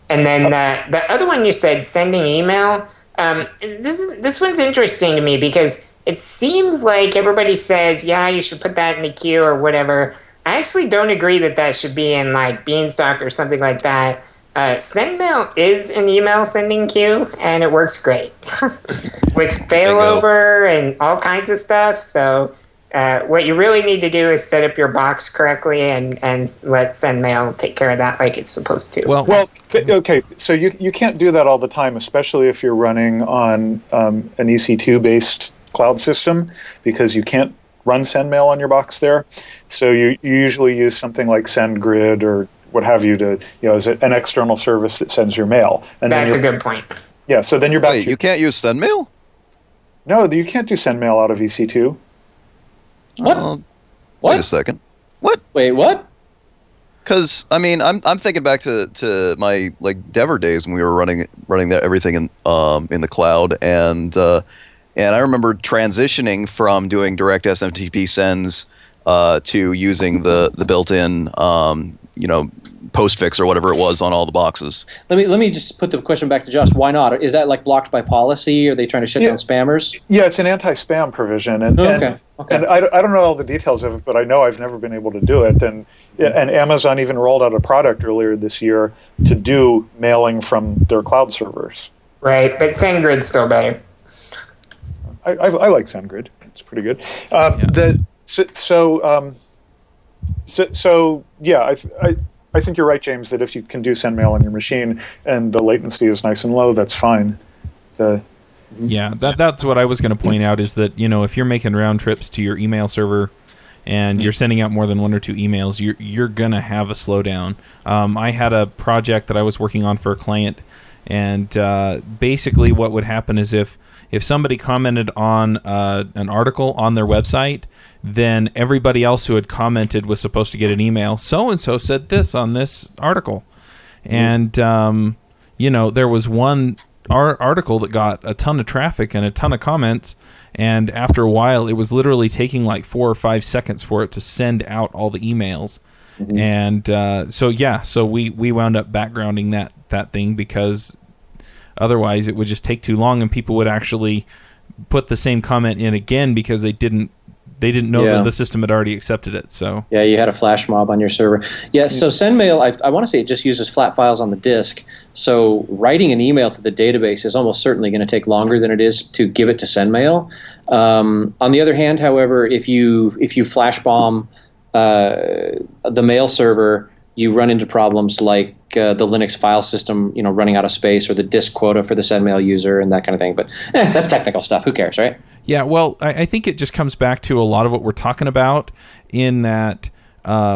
And then the other one you said, sending email. This one's interesting to me because it seems like everybody says, yeah, you should put that in the queue or whatever. I actually don't agree that should be in like Beanstalk or something like that. SendMail is an email sending queue, and it works great with failover and all kinds of stuff. So what you really need to do is set up your box correctly and let SendMail take care of that like it's supposed to. Well, okay, so you can't do that all the time, especially if you're running on an EC2-based cloud system, because you can't run SendMail on your box there. So you usually use something like SendGrid or what have you to, as an external service that sends your mail. And that's a good point. Yeah, so then you're back Wait, to... you can't use SendMail? No, you can't do SendMail out of EC2. What? Wait a second. What? Wait, what? Because I'm thinking back to my Dever days when we were running everything in the cloud, and I remember transitioning from doing direct SMTP sends to using the built-in postfix or whatever it was on all the boxes. Let me just put the question back to Josh. Why not? Is that blocked by policy? Are they trying to shut down spammers? Yeah, it's an anti-spam provision, and Okay. and I don't know all the details of it, but I know I've never been able to do it. And Amazon even rolled out a product earlier this year to do mailing from their cloud servers. Right, but SendGrid's still better. I like SendGrid; it's pretty good. So yeah, I think you're right, James, that if you can do SendMail on your machine and the latency is nice and low, that's fine. Yeah, that's what I was going to point out, is that, if you're making round trips to your email server and you're sending out more than one or two emails, you're going to have a slowdown. I had a project that I was working on for a client, and basically what would happen is if somebody commented on an article on their website, then everybody else who had commented was supposed to get an email. So-and-so said this on this article. And, there was one article that got a ton of traffic and a ton of comments, and after a while, it was literally taking 4 or 5 seconds for it to send out all the emails. And so we wound up backgrounding that thing, because otherwise it would just take too long, and people would actually put the same comment in again because they didn't know that the system had already accepted it. So yeah, you had a flash mob on your server. Yeah, so SendMail, I want to say it just uses flat files on the disk. So writing an email to the database is almost certainly going to take longer than it is to give it to SendMail. On the other hand, however, if you flash bomb the mail server, you run into problems like the Linux file system, running out of space, or the disk quota for the SendMail user and that kind of thing. But that's technical stuff. Who cares, right? Yeah, well, I think it just comes back to a lot of what we're talking about, in that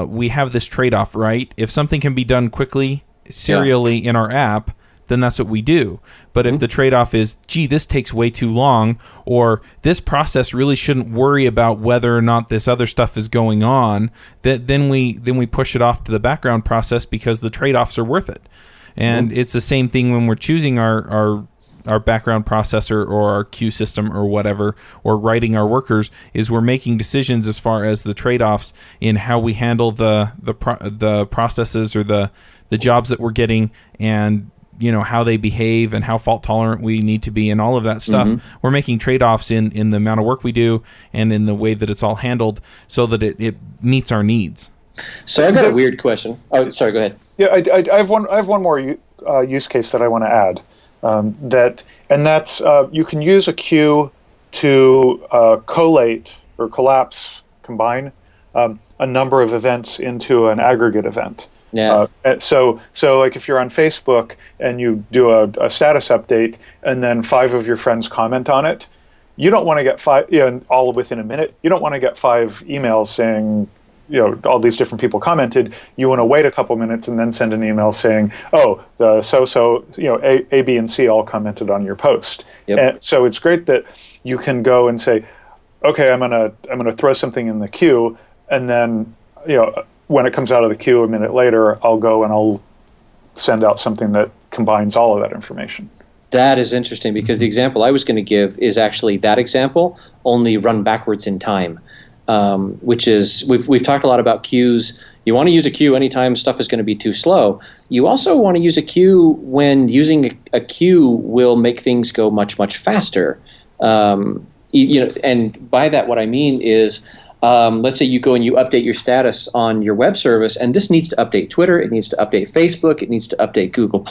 we have this trade-off, right? If something can be done quickly, serially in our app, then that's what we do. But if the trade-off is, gee, this takes way too long, or this process really shouldn't worry about whether or not this other stuff is going on, then we push it off to the background process because the trade-offs are worth it. And it's the same thing when we're choosing our background processor or our queue system or whatever, or writing our workers, is we're making decisions as far as the trade-offs in how we handle the processes or the jobs that we're getting, and how they behave and how fault tolerant we need to be and all of that stuff. We're making trade-offs in the amount of work we do and in the way that it's all handled so that it meets our needs. So I've got a weird question. Oh, sorry, go ahead. Yeah, I have one more use case that I want to add. That's you can use a queue to collate or combine a number of events into an aggregate event. Yeah. So like if you're on Facebook and you do a status update and then 5 of your friends comment on it, you don't want to get 5, all within a minute. You don't want to get 5 emails saying, all these different people commented. You want to wait a couple minutes and then send an email saying, oh, A, B, and C all commented on your post. Yep. And so it's great that you can go and say, okay, I'm gonna throw something in the queue, and then when it comes out of the queue a minute later, I'll go and I'll send out something that combines all of that information. That is interesting, because the example I was going to give is actually that example, only run backwards in time. Which is, we've talked a lot about queues. You want to use a queue anytime stuff is going to be too slow. You also want to use a queue when using a queue will make things go much, much faster. And by that what I mean is, let's say you go and you update your status on your web service, and this needs to update Twitter, it needs to update Facebook, it needs to update Google+.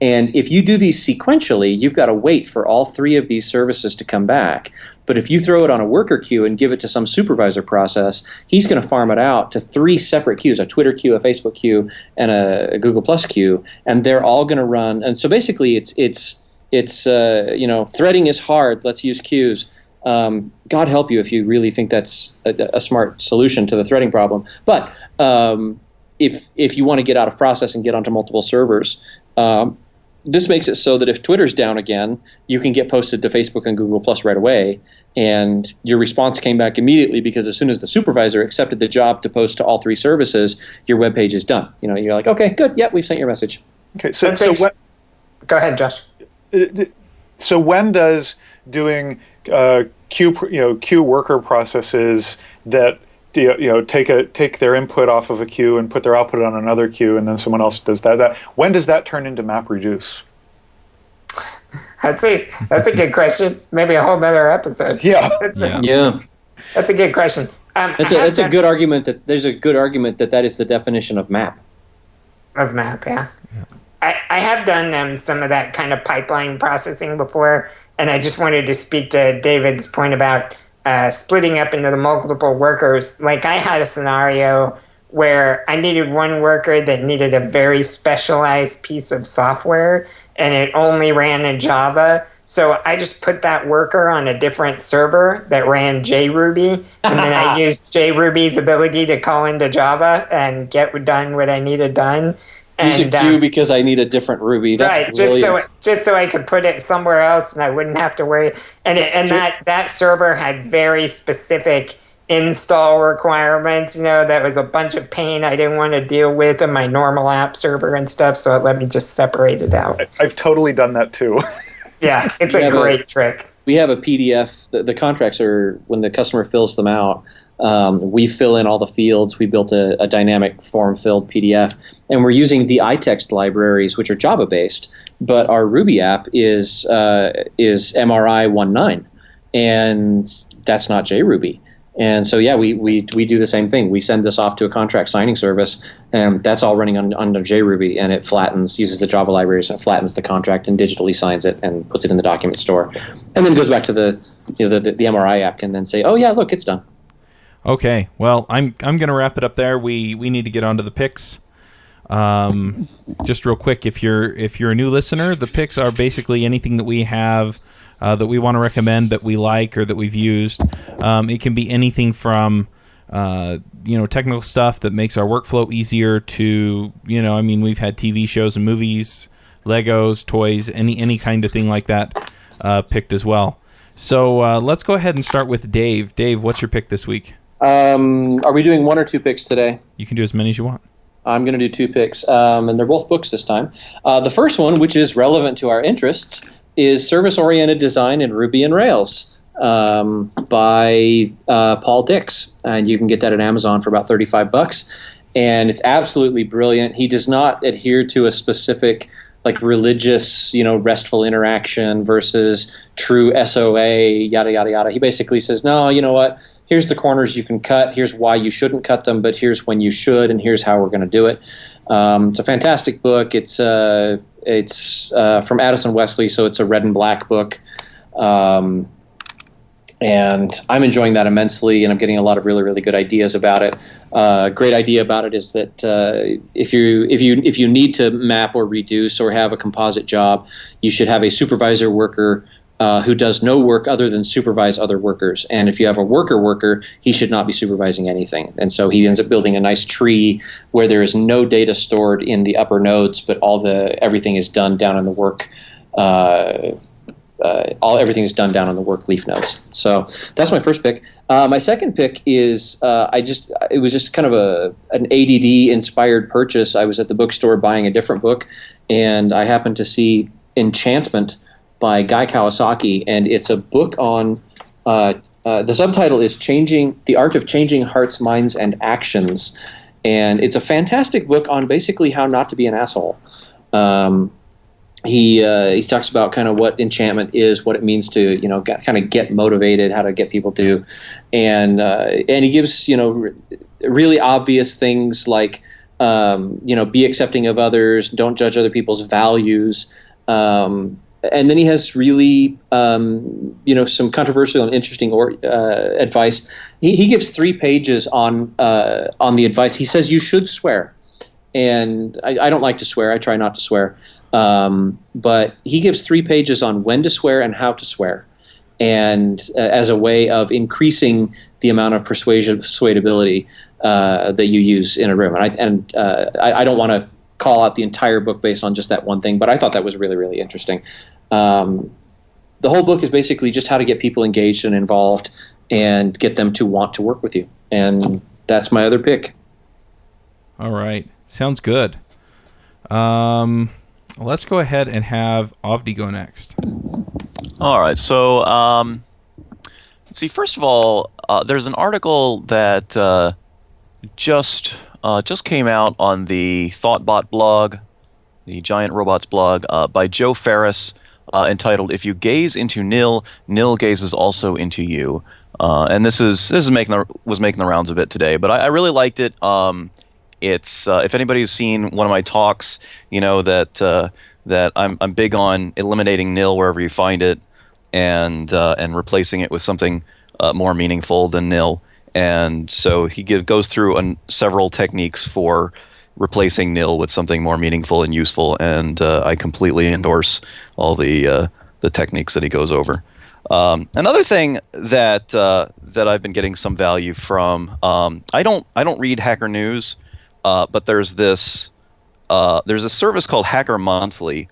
And if you do these sequentially, you've got to wait for all 3 of these services to come back. But if you throw it on a worker queue and give it to some supervisor process, he's going to farm it out to 3 separate queues, a Twitter queue, a Facebook queue, and a Google+ queue, and they're all going to run. And so basically it's threading is hard. Let's use queues. God help you if you really think that's a smart solution to the threading problem. But if you want to get out of process and get onto multiple servers, this makes it so that if Twitter's down again, you can get posted to Facebook and Google+ right away, and your response came back immediately, because as soon as the supervisor accepted the job to post to all 3 services, your web page is done. You're like, okay, good, yep, we've sent your message. Okay, Go ahead, Josh. So when does doing queue worker processes that take their input off of a queue and put their output on another queue, and then someone else does that. When does that turn into MapReduce? That's a good question. Maybe a whole nother episode. Yeah. That's a good question. That's a good argument there's a good argument that is the definition of map. Of map, yeah. I have done some of that kind of pipeline processing before, and I just wanted to speak to David's point about splitting up into the multiple workers. Like, I had a scenario where I needed one worker that needed a very specialized piece of software, and it only ran in Java. So I just put that worker on a different server that ran JRuby, and then I used JRuby's ability to call into Java and get done what I needed done. Use a queue because I need a different Ruby. That's right, brilliant. just so I could put it somewhere else and I wouldn't have to worry. And that server had very specific install requirements. That was a bunch of pain I didn't want to deal with in my normal app server and stuff. So it let me just separate it out. I've totally done that too. Yeah, it's a great trick. We have a PDF. The contracts are, when the customer fills them out, we fill in all the fields. We built a dynamic form-filled PDF, and we're using the iText libraries, which are Java-based, but our Ruby app is MRI 1.9, and that's not JRuby. And so, yeah, we do the same thing. We send this off to a contract signing service, and that's all running under JRuby, and it uses the Java libraries, and it flattens the contract and digitally signs it and puts it in the document store. And then goes back to the MRI app, can then say, oh, yeah, look, it's done. Okay, well, I'm going to wrap it up there. We need to get onto the picks. Just real quick, if you're a new listener, the picks are basically anything that we have that we want to recommend, that we like, or that we've used. It can be anything from technical stuff that makes our workflow easier to we've had TV shows and movies, Legos, toys, any kind of thing like that picked as well. So let's go ahead and start with Dave. Dave, what's your pick this week? Are we doing 1 or 2 picks today? You can do as many as you want. I'm going to do 2 picks, and they're both books this time. The first one, which is relevant to our interests, is Service-Oriented Design in Ruby and Rails by Paul Dix. And you can get that at Amazon for about $35. And it's absolutely brilliant. He does not adhere to a specific religious, RESTful interaction versus true SOA, yada, yada, yada. He basically says, no, you know what? here's the corners you can cut, here's why you shouldn't cut them, but here's when you should, and here's how we're going to do it. It's a fantastic book. It's from Addison Wesley, so it's a red and black book. And I'm enjoying that immensely, and I'm getting a lot of really, really good ideas about it. Great idea about it is that if you need to map or reduce or have a composite job, you should have a supervisor worker who does no work other than supervise other workers. And if you have a worker, he should not be supervising anything. And so he ends up building a nice tree where there is no data stored in the upper nodes, but everything is done down in the work. Everything is done down on the work leaf nodes. So that's my first pick. My second pick is it was just kind of an ADD inspired purchase. I was at the bookstore buying a different book, and I happened to see Enchantment by Guy Kawasaki, and it's a book on the subtitle is The Art of Changing Hearts, Minds, and Actions, and it's a fantastic book on basically how not to be an asshole. He talks about kind of what enchantment is, what it means to kind of get motivated, how to get people to, and he gives really obvious things like be accepting of others, don't judge other people's values, and then he has really some controversial and interesting advice. He gives 3 pages on the advice. He says you should swear, and I don't like to swear. I try not to swear. But he gives 3 pages on when to swear and how to swear, and as a way of increasing the amount of persuadability that you use in a room. And I don't want to call out the entire book based on just that one thing, but I thought that was really, really interesting. The whole book is basically just how to get people engaged and involved and get them to want to work with you. And that's my other pick. All right. Sounds good. Let's go ahead and have Avdi go next. All right. So, let's see. First of all, there's an article that just came out on the Thoughtbot blog, the Giant Robots blog, by Joe Ferris, entitled "If You Gaze into Nil, Nil Gazes Also into You." And this was making the rounds a bit today, but I really liked it. It's if anybody's seen one of my talks, that I'm big on eliminating nil wherever you find it, and replacing it with something more meaningful than nil. And so he goes through several techniques for replacing nil with something more meaningful and useful. And I completely endorse all the techniques that he goes over. Another thing that I've been getting some value from, I don't read Hacker News. But there's a service called Hacker Monthly,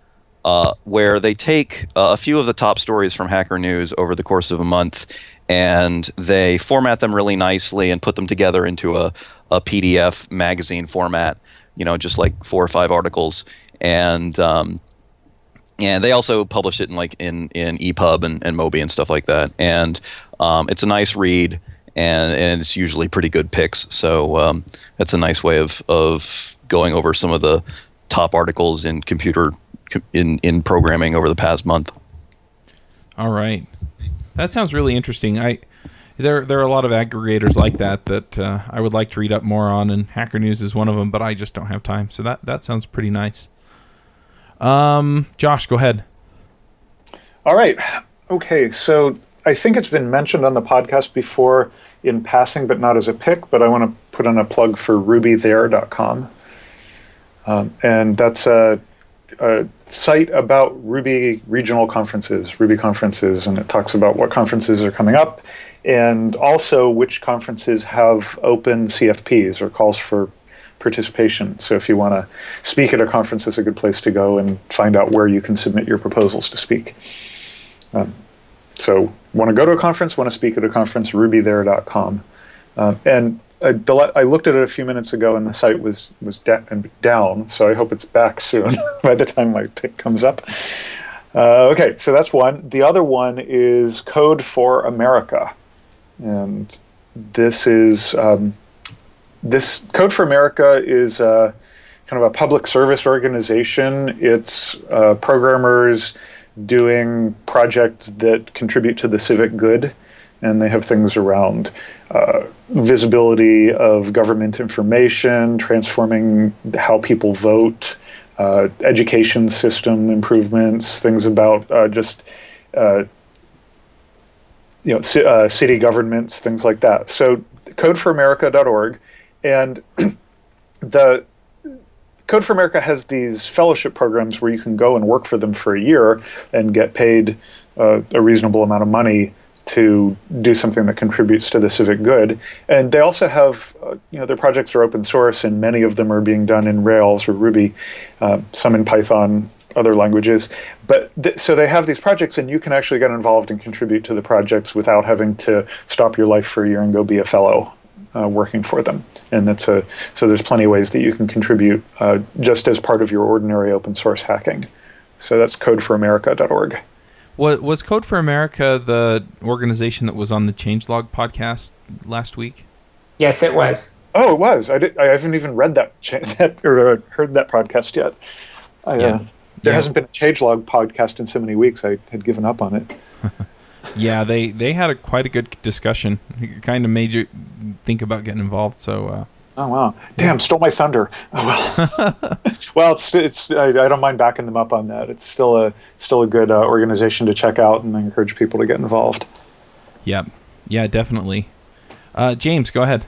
where they take a few of the top stories from Hacker News over the course of a month, and they format them really nicely and put them together into a PDF magazine format, just like 4 or 5 articles, and they also publish it in EPUB and Mobi and stuff like that, and it's a nice read. And it's usually pretty good picks, so that's a nice way of going over some of the top articles in in programming over the past month. All right, that sounds really interesting. There are a lot of aggregators like that I would like to read up more on, and Hacker News is one of them, but I just don't have time. So that sounds pretty nice. Josh, go ahead. All right. Okay, so I think it's been mentioned on the podcast before in passing, but not as a pick, but I want to put in a plug for rubythere.com. And that's a site about Ruby regional conferences, Ruby conferences, and it talks about what conferences are coming up and also which conferences have open CFPs or calls for participation. So if you want to speak at a conference, it's a good place to go and find out where you can submit your proposals to speak. So want to go to a conference, want to speak at a conference, rubythere.com. And I looked at it a few minutes ago, and the site was down, so I hope it's back soon by the time my pick comes up. Okay, so that's one. The other one is Code for America. And this is this Code for America is kind of a public service organization. It's programmers doing projects that contribute to the civic good, and they have things around visibility of government information, transforming how people vote, education system improvements, things about city governments, things like that. So codeforamerica.org, and the Code for America has these fellowship programs where you can go and work for them for a year and get paid a reasonable amount of money to do something that contributes to the civic good. And they also have, their projects are open source, and many of them are being done in Rails or Ruby, some in Python, other languages. But so they have these projects, and you can actually get involved and contribute to the projects without having to stop your life for a year and go be a fellow working for them. And so there's plenty of ways that you can contribute just as part of your ordinary open source hacking. So that's codeforamerica.org. Was Code for America the organization that was on the Changelog podcast last week? Yes, it was. Oh, it was. I haven't even read that or heard that podcast yet. There hasn't been a Changelog podcast in so many weeks. I had given up on it. Yeah, they had quite a good discussion. It kind of made you think about getting involved. So. Oh wow! Damn, stole my thunder. Oh, well, well, it's I don't mind backing them up on that. It's still a good organization to check out, and I encourage people to get involved. Yeah, definitely. James, go ahead.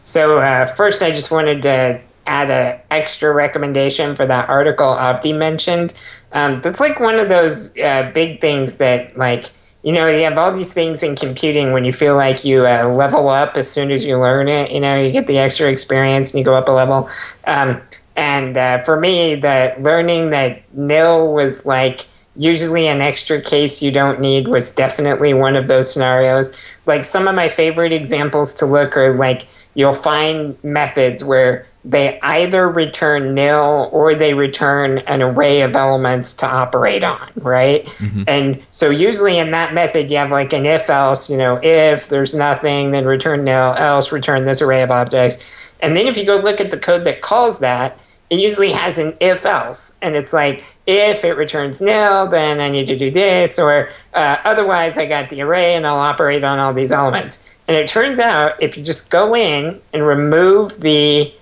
So first, I just wanted to add an extra recommendation for that article Avdi mentioned. That's like one of those big things that, like, you have all these things in computing when you feel like you level up as soon as you learn it. You get the extra experience and you go up a level. And for me, the learning that nil was like usually an extra case you don't need was definitely one of those scenarios. Like, some of my favorite examples to look are, like, you'll find methods where they either return nil or they return an array of elements to operate on, right? Mm-hmm. And so usually in that method, you have like an if-else, if there's nothing, then return nil, else return this array of objects. And then if you go look at the code that calls that, it usually has an if-else. And it's like, if it returns nil, then I need to do this, or otherwise I got the array and I'll operate on all these elements. And it turns out if you just go in and remove the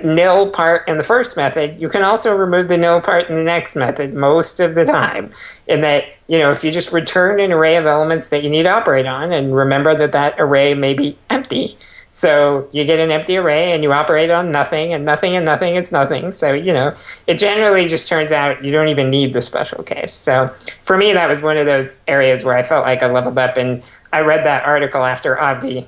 nil part in the first method, you can also remove the nil part in the next method most of the time. In that, if you just return an array of elements that you need to operate on, and remember that array may be empty. So you get an empty array and you operate on nothing, and nothing and nothing is nothing. So, it generally just turns out you don't even need the special case. So for me, that was one of those areas where I felt like I leveled up, and I read that article after Avdi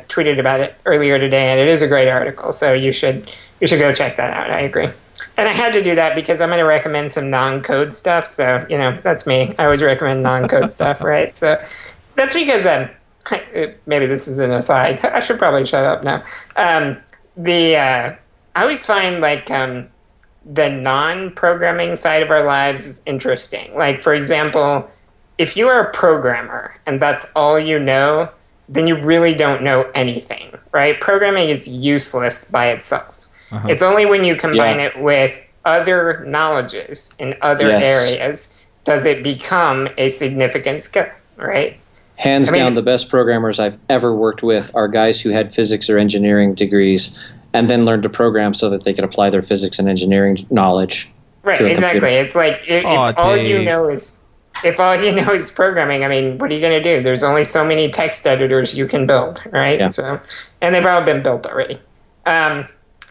tweeted about it earlier today, and it is a great article. So you should go check that out. I agree. And I had to do that because I'm going to recommend some non-code stuff. So, that's me. I always recommend non-code stuff, right? So that's because maybe this is an aside. I should probably shut up now. I always find like the non-programming side of our lives is interesting. Like, for example, if you are a programmer and that's all you know, then you really don't know anything, right? Programming is useless by itself. Uh-huh. It's only when you combine it with other knowledges in other areas does it become a significant skill, right? Hands down, the best programmers I've ever worked with are guys who had physics or engineering degrees and then learned to program so that they could apply their physics and engineering knowledge. Right, exactly. It's like if all you know is programming, I mean, what are you going to do? There's only so many text editors you can build, right? Yeah. So, and they've all been built already.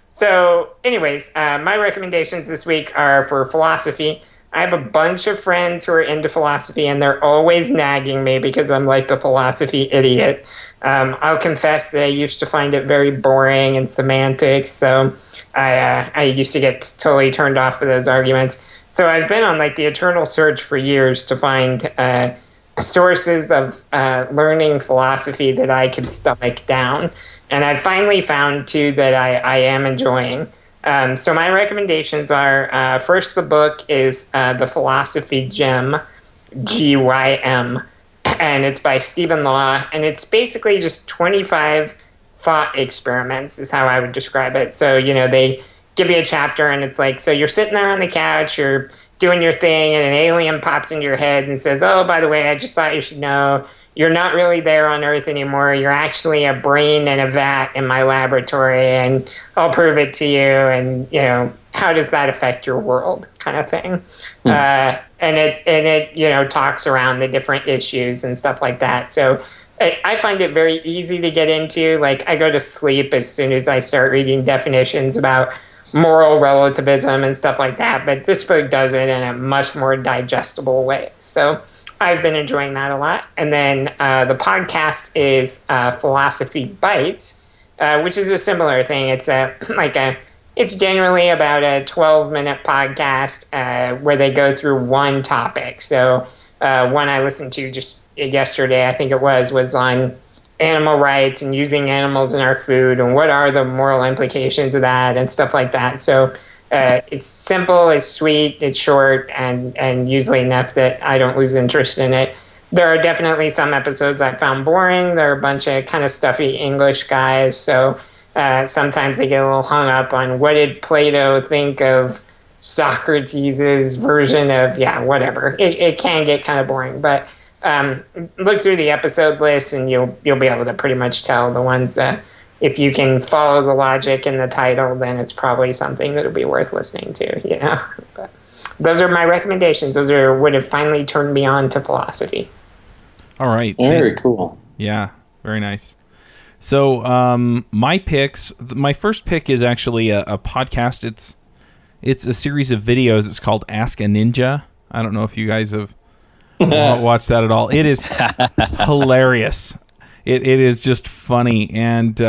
So anyways, my recommendations this week are for philosophy. I have a bunch of friends who are into philosophy, and they're always nagging me because I'm like the philosophy idiot. I'll confess that I used to find it very boring and semantic, so I used to get totally turned off by those arguments. So I've been on like the eternal search for years to find sources of learning philosophy that I could stomach down. And I finally found two that I am enjoying. So my recommendations are, first, the book is The Philosophy Gem, GYM, and it's by Stephen Law, and it's basically just 25 thought experiments is how I would describe it. So, they give you a chapter, and it's like, so you're sitting there on the couch, you're doing your thing and an alien pops into your head and says, oh, by the way, I just thought you should know you're not really there on Earth anymore. You're actually a brain in a vat in my laboratory, and I'll prove it to you. And, how does that affect your world, kind of thing? And it talks around the different issues and stuff like that. So I find it very easy to get into. Like, I go to sleep as soon as I start reading definitions about moral relativism and stuff like that. But this book does it in a much more digestible way. So I've been enjoying that a lot. And then the podcast is Philosophy Bites, which is a similar thing. It's generally about a 12-minute podcast where they go through one topic. So one I listened to just yesterday, I think it was on animal rights and using animals in our food and what are the moral implications of that and stuff like that. So it's simple, it's sweet, it's short, and usually enough that I don't lose interest in it. There are definitely some episodes I found boring. There are a bunch of kind of stuffy English guys, so sometimes they get a little hung up on what did Plato think of Socrates' version of, whatever. It can get kind of boring, but look through the episode list and you'll be able to pretty much tell the ones that if you can follow the logic in the title, then it's probably something that'll be worth listening to, But those are my recommendations. Those are what have finally turned me on to philosophy. All right. Very cool. Yeah, very nice. So my picks, my first pick is actually a podcast. It's a series of videos. It's called Ask a Ninja. I don't know if you guys have watched that at all. It is hilarious. It is just funny, and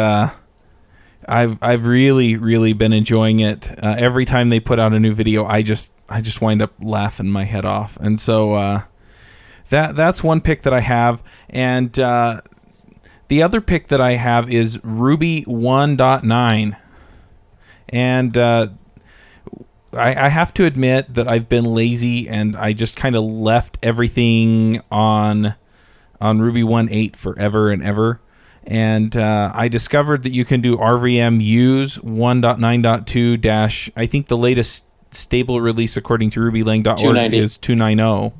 I've really been enjoying it. Every time they put out a new video, I just wind up laughing my head off, and so that's one pick that I have, and the other pick that I have is Ruby 1.9, and I have to admit that I've been lazy and I just kind of left everything on Ruby 1.8 forever and ever. And I discovered that you can do RVM use 1.9.2 - I think the latest stable release according to rubylang.org is 290.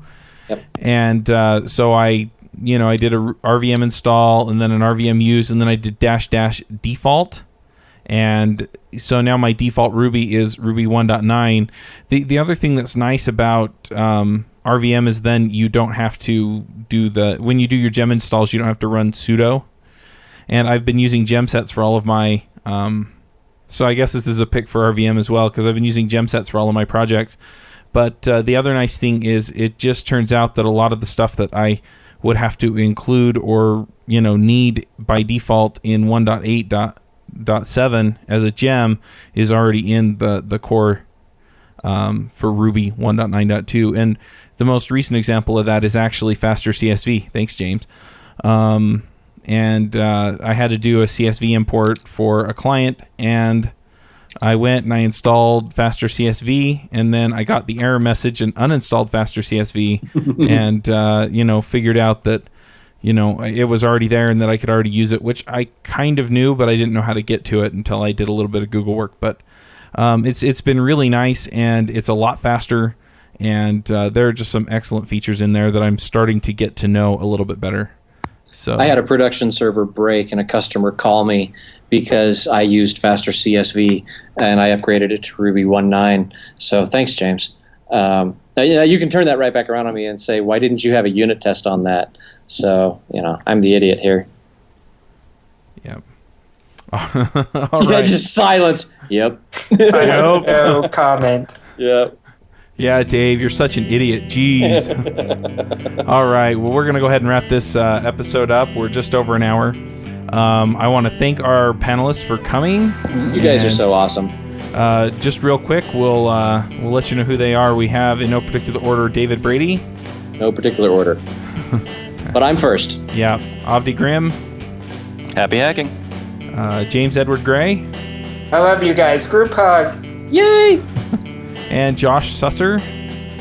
Yep. And so I did a RVM install and then an RVM use and then I did -- default. And so now my default Ruby is Ruby 1.9. The other thing that's nice about RVM is then you don't have to do when you do your gem installs, you don't have to run sudo. And I've been using gem sets for all of my, so I guess this is a pick for RVM as well, because I've been using gem sets for all of my projects. But the other nice thing is it just turns out that a lot of the stuff that I would have to include or, need by default in 1.8.7 as a gem is already in the core for Ruby 1.9.2. And the most recent example of that is actually Faster CSV. Thanks, James. And I had to do a CSV import for a client, and I went and I installed Faster CSV, and then I got the error message and uninstalled Faster CSV, and figured out that it was already there and that I could already use it, which I kind of knew, but I didn't know how to get to it until I did a little bit of Google work. But it's been really nice, and it's a lot faster, and there are just some excellent features in there that I'm starting to get to know a little bit better. So I had a production server break and a customer call me because I used Faster CSV and I upgraded it to Ruby 1.9. So thanks, James. You can turn that right back around on me and say, why didn't you have a unit test on that? So, I'm the idiot here. Yep. All right. Just silence. Yep. No comment. Yep. Yeah, Dave, you're such an idiot. Jeez. All right. Well, we're going to go ahead and wrap this episode up. We're just over an hour. I want to thank our panelists for coming. You guys are so awesome. Just real quick, we'll let you know who they are. We have, in no particular order, David Brady. No particular order. But I'm first. Yeah. Avdi Grimm. Happy hacking. James Edward Gray. I love you guys. Group hug. Yay! And Josh Susser.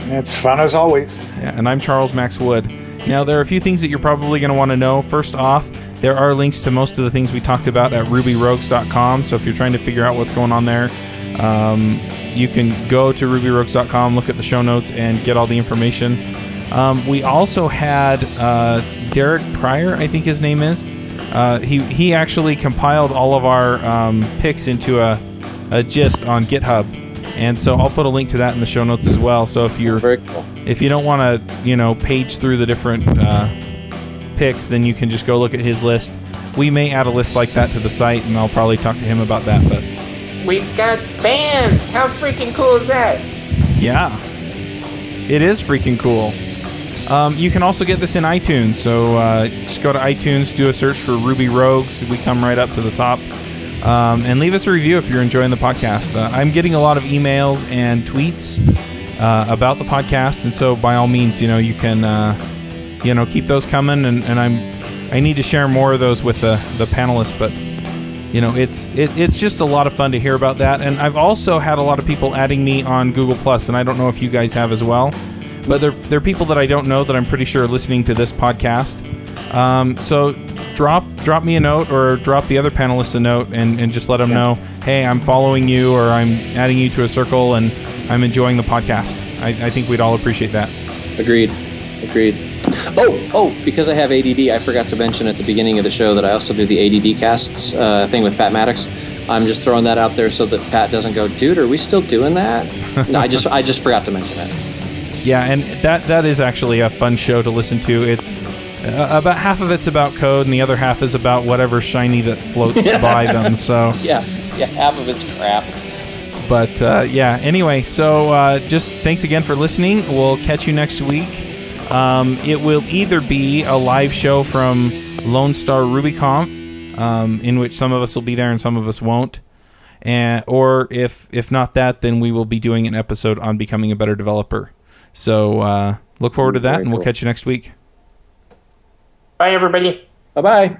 It's fun as always. Yeah, and I'm Charles Max Wood. Now, there are a few things that you're probably going to want to know. First off, there are links to most of the things we talked about at rubyrogues.com. So if you're trying to figure out what's going on there, you can go to rubyrogues.com, look at the show notes, and get all the information. We also had Derek Pryor, I think his name is. He actually compiled all of our picks into a gist on GitHub, and so I'll put a link to that in the show notes as well. So if you don't want to page through the different picks, then you can just go look at his list. We may add a list like that to the site, and I'll probably talk to him about that. But we've got fans. How freaking cool is that? Yeah, it is freaking cool. You can also get this in iTunes, so just go to iTunes, do a search for Ruby Rogues. We come right up to the top. And leave us a review if you're enjoying the podcast. I'm getting a lot of emails and tweets about the podcast, and so by all means, you can keep those coming. And I need to share more of those with the panelists, but it's just a lot of fun to hear about that. And I've also had a lot of people adding me on Google Plus, and I don't know if you guys have as well. But they're people that I don't know that I'm pretty sure are listening to this podcast. So drop me a note or drop the other panelists a note and just let them know, hey, I'm following you or I'm adding you to a circle and I'm enjoying the podcast. I think we'd all appreciate that. Agreed. Oh, because I have ADD, I forgot to mention at the beginning of the show that I also do the ADD casts thing with Pat Maddox. I'm just throwing that out there so that Pat doesn't go, dude, are we still doing that? No, I just forgot to mention it. Yeah, and that is actually a fun show to listen to. It's about half of it's about code, and the other half is about whatever shiny that floats by them. So yeah, half of it's crap. But anyway, so just thanks again for listening. We'll catch you next week. It will either be a live show from Lone Star RubyConf, in which some of us will be there and some of us won't. Or if not that, then we will be doing an episode on becoming a better developer. So look forward to that, and we'll catch you next week. Bye, everybody. Bye-bye.